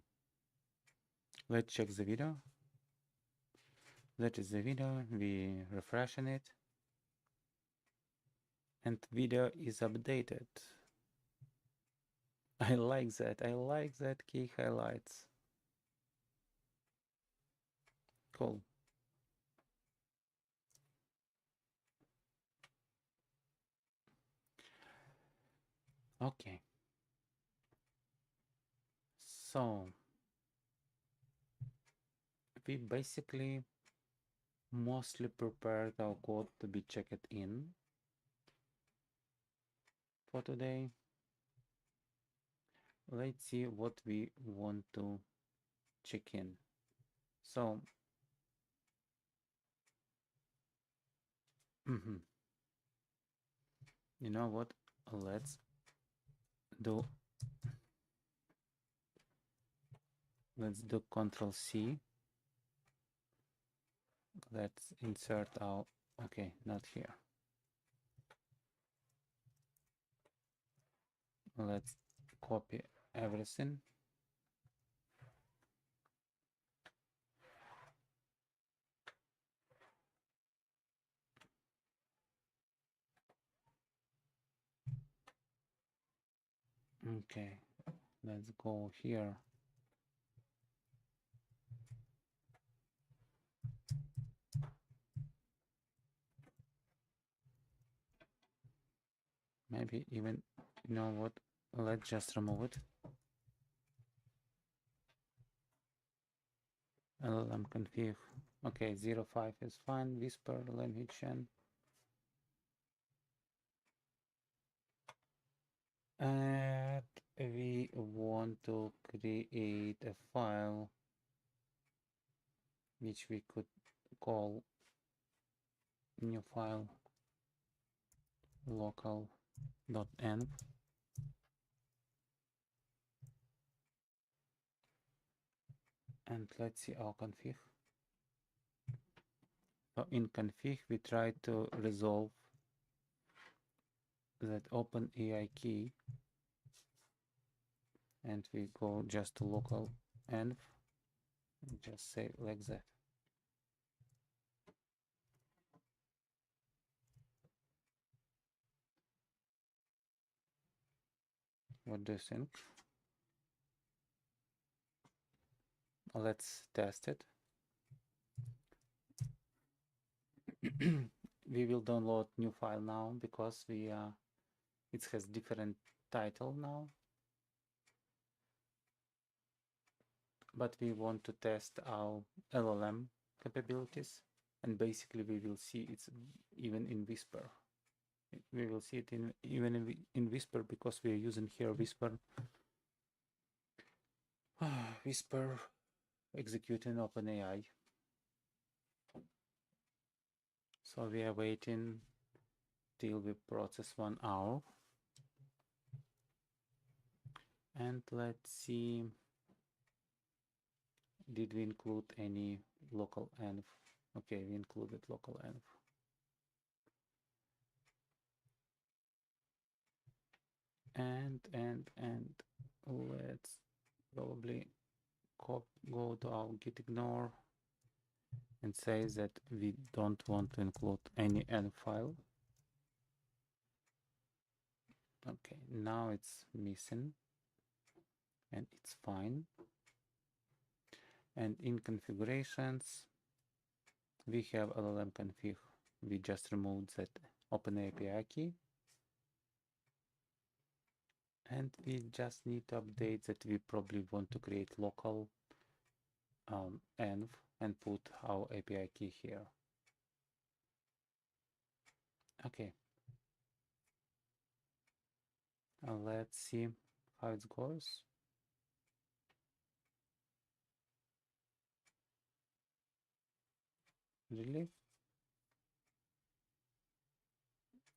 Let's check the video. That is the video, we refreshing it, and video is updated. I like that key highlights. Cool. Okay. So we basically mostly prepared our code to be checked in for today. Let's see what we want to check in. So you know what? Let's do Control C. Let's insert our, okay, not here. Let's copy everything. Okay, let's go here. Maybe even, you know what? Let's just remove it. LLM config. Okay, 05 is fine. Whisper, language, and we want to create a file which we could call new file local.env. And let's see our config. So in config, we try to resolve that open AI key, and we go just to local env and just say like that. What do you think? Let's test it. We will download new file now because we it has different title now, but we want to test our LLM capabilities, and basically we will see it's even in Whisper. We will see it even in Whisper because we are using here Whisper. Whisper executing OpenAI. So we are waiting till we process 1 hour. And let's see, did we include any local env? Okay, we included local env. And let's probably go to our Gitignore and say that we don't want to include any env file. Okay, now it's missing and it's fine. And in configurations, we have LLM config. We just removed that open API key. And we just need to update that we probably want to create local env and put our API key here. Okay. Let's see how it goes. Really?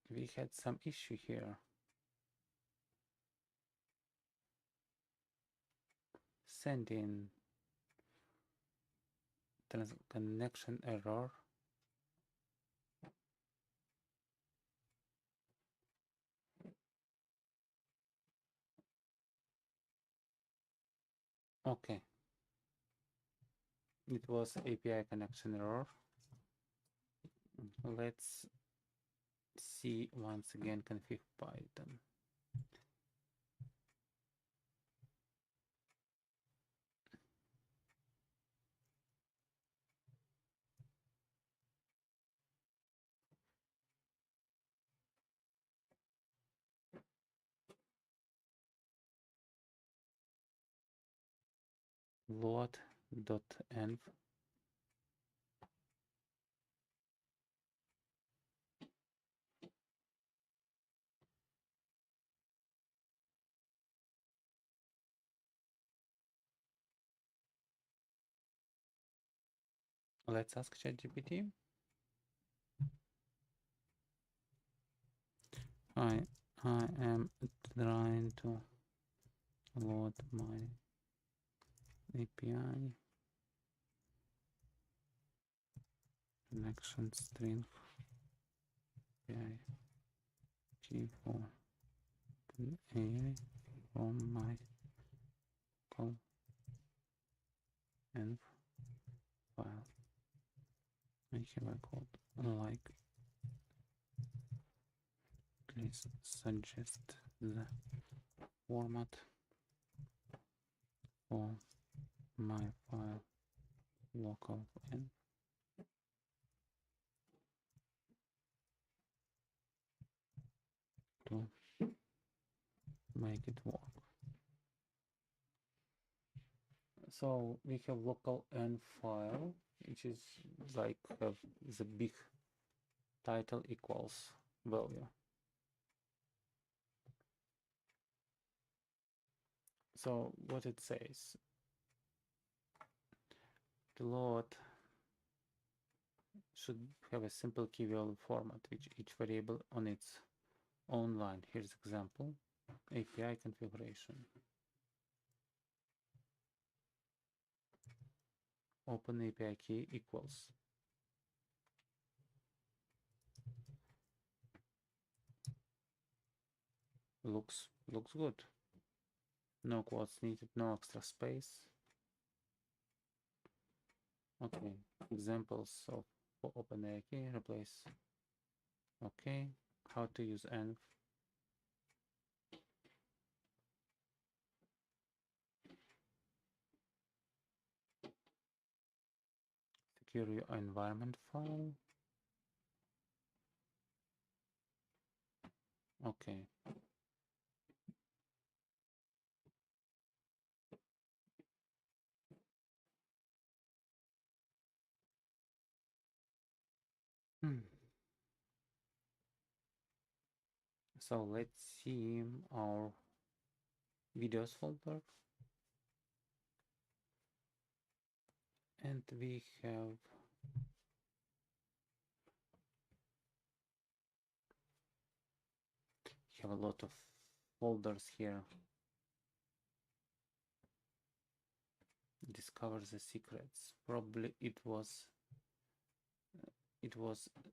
We had some issue here. Sending connection error. Okay. It was API connection error. Let's see once again config Python. Load.env. Let's ask ChatGPT. I am trying to load my API connection string API G4 AI from my call and file. I have a code like please suggest the format for my file local and to make it work. So we have local env file, which is like have the big title equals value. So what it says, the load should have a simple key value format, which each variable on its own line. Here's example, API configuration. Open API key equals. Looks good. No quotes needed, no extra space. Okay, examples of open API key, replace. Okay, how to use env. Secure your environment file. Okay. So let's see our videos folder. And we have a lot of folders here. Discover the secrets. Probably it was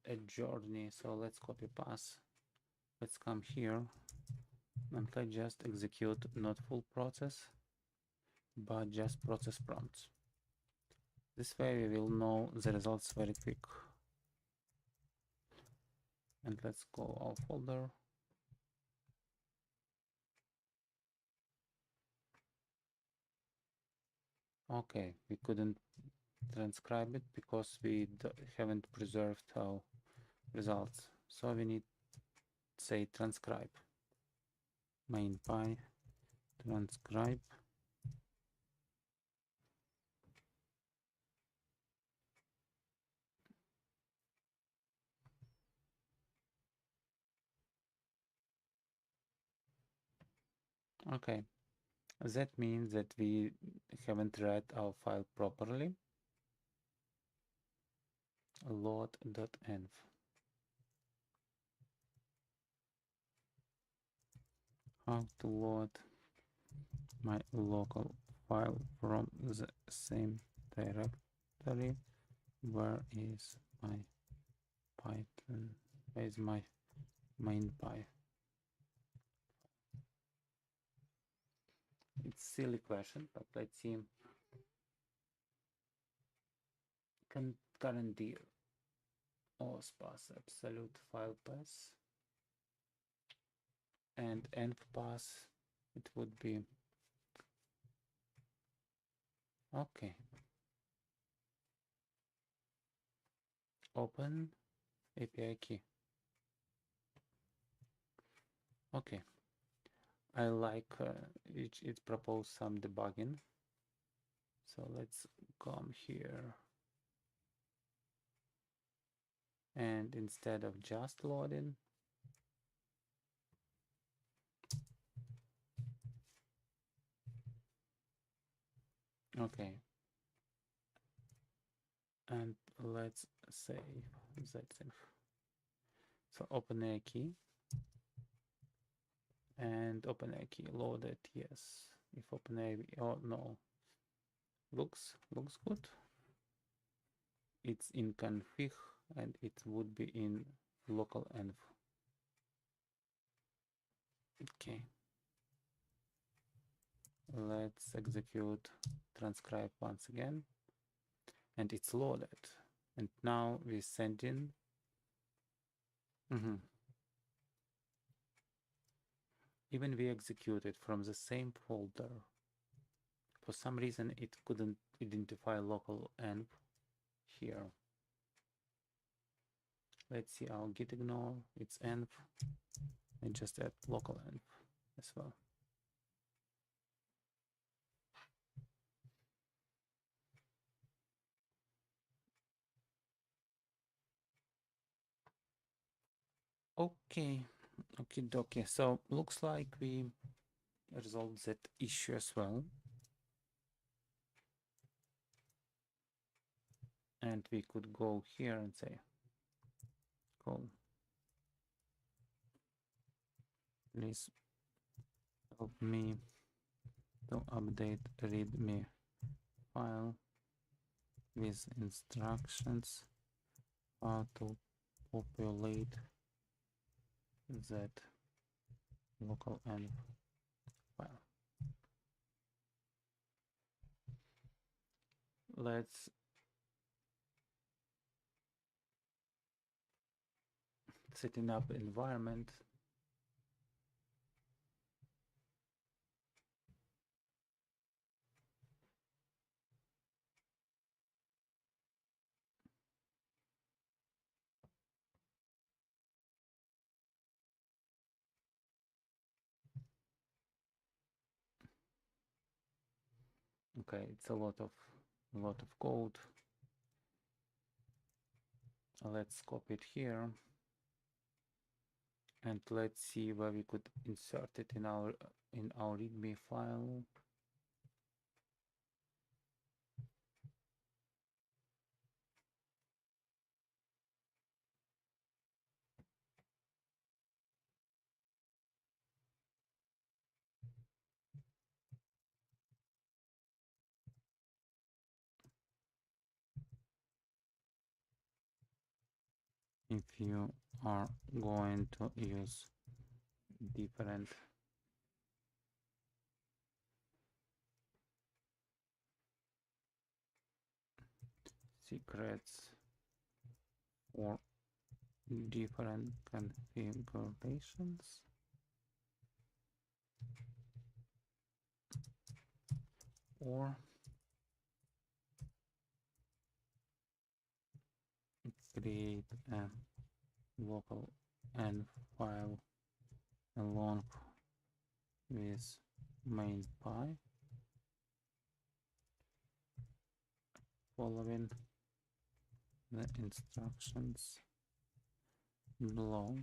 a journey. So let's copy paste. Let's come here and let's just execute not full process, but just process prompts. This way we will know the results very quick. And let's go our folder. Okay, we couldn't transcribe it because we haven't preserved our results. So we need say transcribe. Main.py transcribe. Okay, that means that we haven't read our file properly. Load.env. How to load my local file from the same directory. Where is my Python? Where is my main.py? It's silly question, but let's see. Current dir os pass absolute file pass and env pass. It would be okay. Open API key. Okay. I like it proposed some debugging. So let's come here. And instead of just loading, okay. And let's save that thing. So open a key and open a key loaded, yes. If open a, oh no, looks good. It's in config and it would be in local env. Okay. Let's execute transcribe once again, and it's loaded. And now we send in. Even we executed from the same folder. For some reason, it couldn't identify local env here. Let's see our Gitignore. It's env, and just add local env as well. Okay, okay. So looks like we resolved that issue as well. And we could go here and say, cool. Please help me to update readme file with instructions how to populate that local env file. Let's setting up environment. Okay, it's a lot of code. Let's copy it here, and let's see where we could insert it in our readme file. If you are going to use different secrets or different configurations, or create a local env file along with main.py following the instructions below,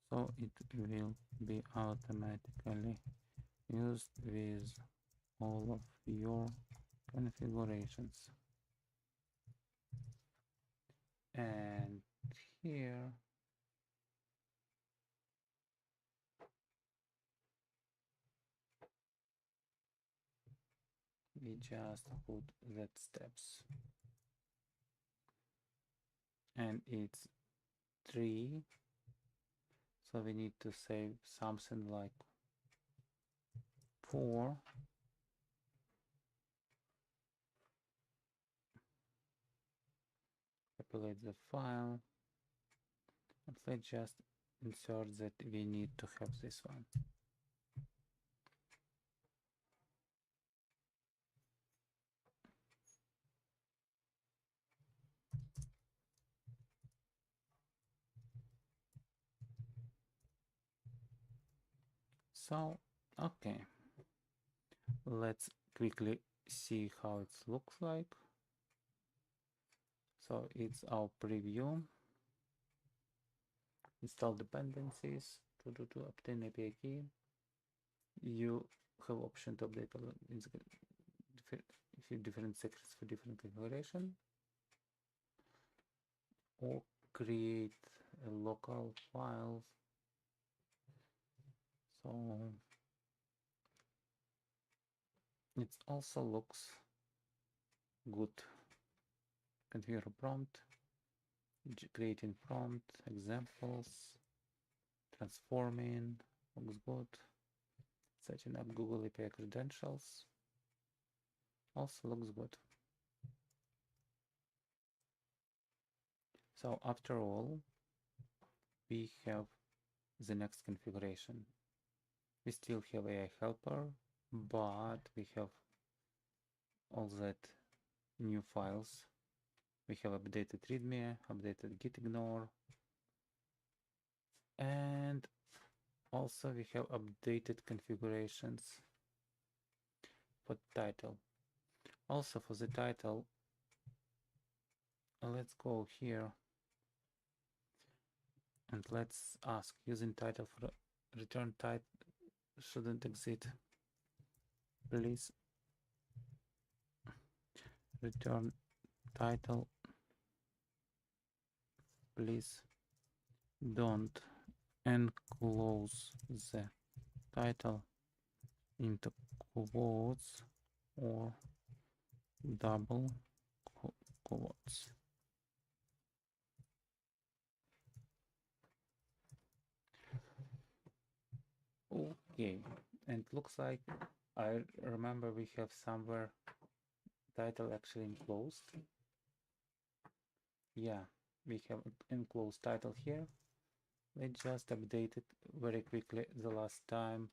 so it will be automatically used with all of your configurations. And here we just put that steps, and it's 3, so we need to save something like 4. Populate the file. And let's just insert that we need to have this one. So, okay. Let's quickly see how it looks like. So it's our preview. Install dependencies to obtain API key. You have option to update different secrets for different configuration, or create a local file. So it also looks good. Configure prompt, creating prompt, examples, transforming, looks good. Setting up Google API credentials also looks good. So after all, we have the next configuration. We still have AI helper, but we have all that new files. We have updated Readme, updated Gitignore, and also we have updated configurations for title. Also for the title, let's go here and let's ask using title for return type shouldn't exit. Please return title. Please don't enclose the title into quotes or double quotes. Okay, and looks like I remember we have somewhere title actually enclosed. Yeah, we have enclosed title here. Let's just update it very quickly the last time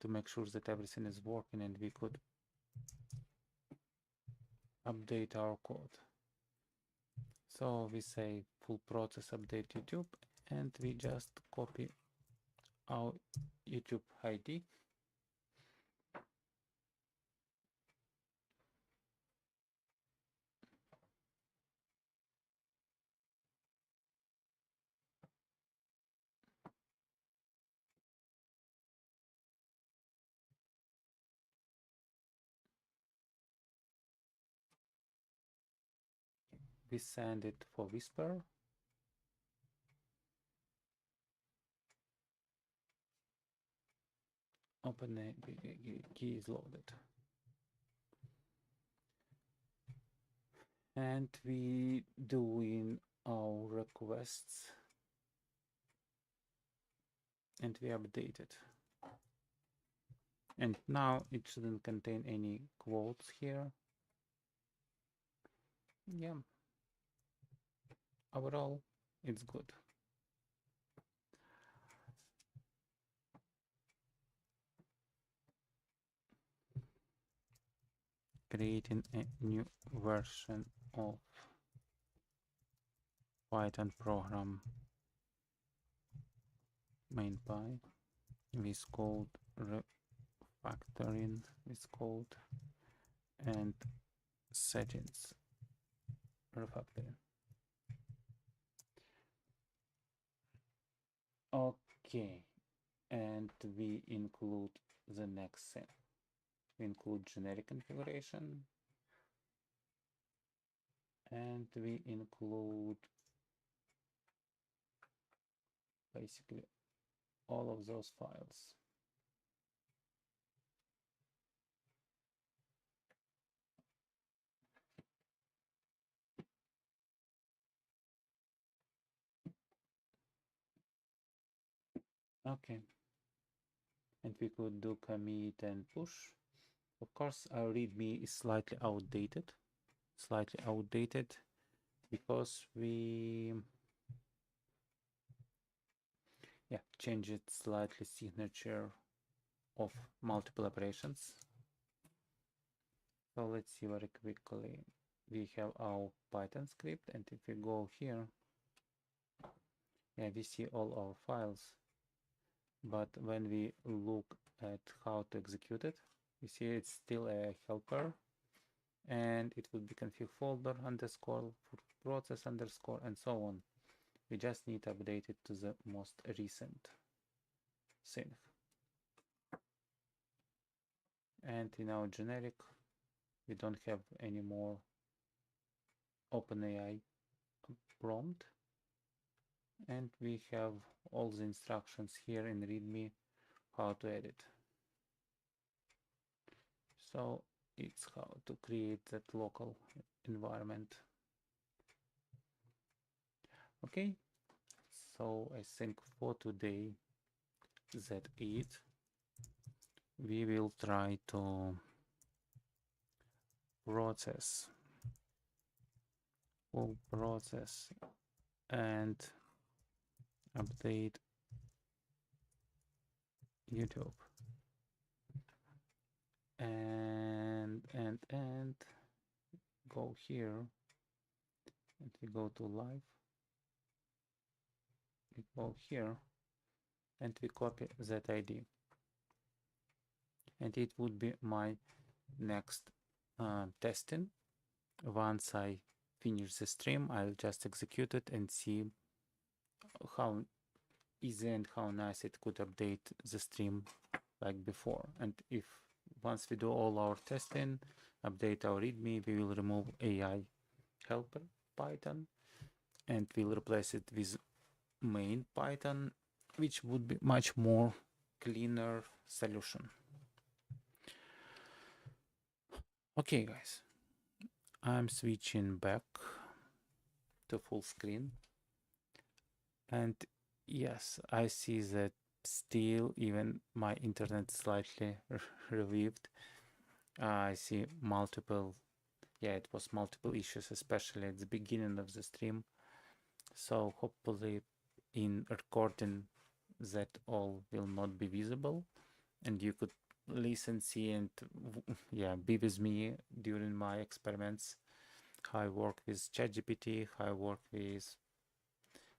to make sure that everything is working and we could update our code. So we say full process update YouTube, and we just copy our YouTube ID. We send it for Whisper. Open key is loaded. And we doing our requests and we update it. And now it shouldn't contain any quotes here. Yeah. Overall, it's good. Creating a new version of Python program main.py with code refactoring with code and settings refactoring. Okay, and we include the next thing. We include generic configuration, and we include basically all of those files. Okay. and we could do commit and push. Of course, our readme is slightly outdated because we changed it slightly signature of multiple operations. So let's see very quickly. We have our Python script, and if we go here, we see all our files. But when we look at how to execute it, you see it's still a helper, and it would be config folder underscore process underscore and so on. We just need to update it to the most recent thing. And in our generic, we don't have any more OpenAI prompt, and we have all the instructions here in Readme how to edit. So it's how to create that local environment. Okay, so I think for today that's it. We will try to full process and update YouTube and go here, and we go to live, we go here, and we copy that ID, and it would be my next testing. Once I finish the stream, I'll just execute it and see how easy and how nice it could update the stream like before. And if once we do all our testing, update our readme, we will remove AI helper Python and we'll replace it with main Python, which would be much more cleaner solution. Okay guys, I'm switching back to full screen, and yes, I see that still even my internet slightly revived. I see multiple, it was multiple issues, especially at the beginning of the stream. So hopefully in recording that all will not be visible, and you could listen, see, and be with me during my experiments, how I work with ChatGPT, how I work with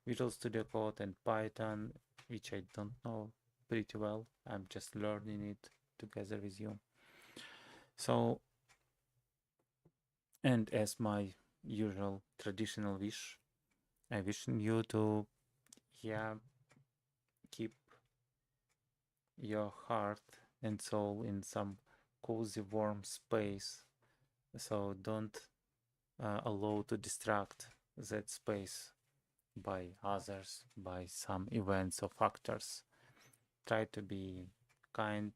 Visual Studio Code and Python, which I don't know pretty well. I'm just learning it together with you. So, and as my usual traditional wish, I wish you to keep your heart and soul in some cozy warm space. So don't allow to distract that space by others, by some events or factors. Try to be kind,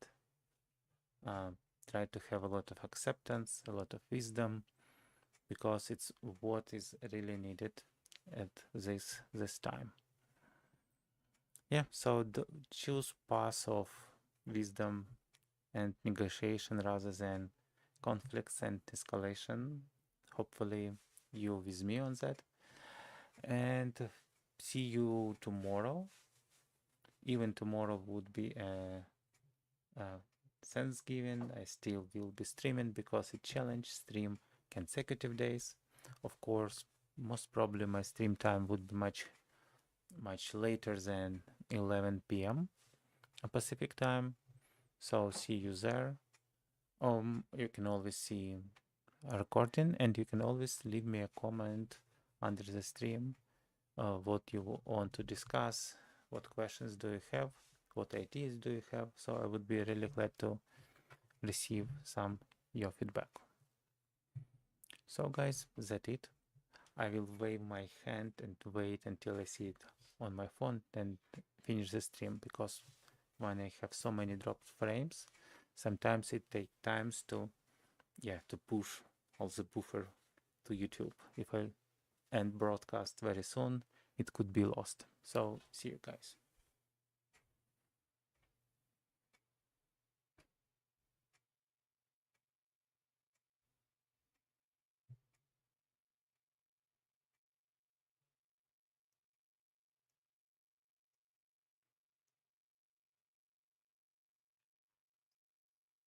try to have a lot of acceptance, a lot of wisdom, because it's what is really needed at this time. So choose path of wisdom and negotiation rather than conflicts and escalation. Hopefully you with me on that, and see you tomorrow. Even tomorrow would be a Thanksgiving. I still will be streaming because it's challenge stream consecutive days. Of course, most probably my stream time would be much later than 11 p.m. Pacific time. So see you there. You can always see a recording, and you can always leave me a comment under the stream, what you want to discuss, what questions do you have, what ideas do you have. So I would be really glad to receive some your feedback. So guys, that's it. I will wave my hand and wait until I see it on my phone and finish the stream, because when I have so many dropped frames, sometimes it takes times to push all the buffer to YouTube. If I end broadcast very soon, it could be lost. So see you guys.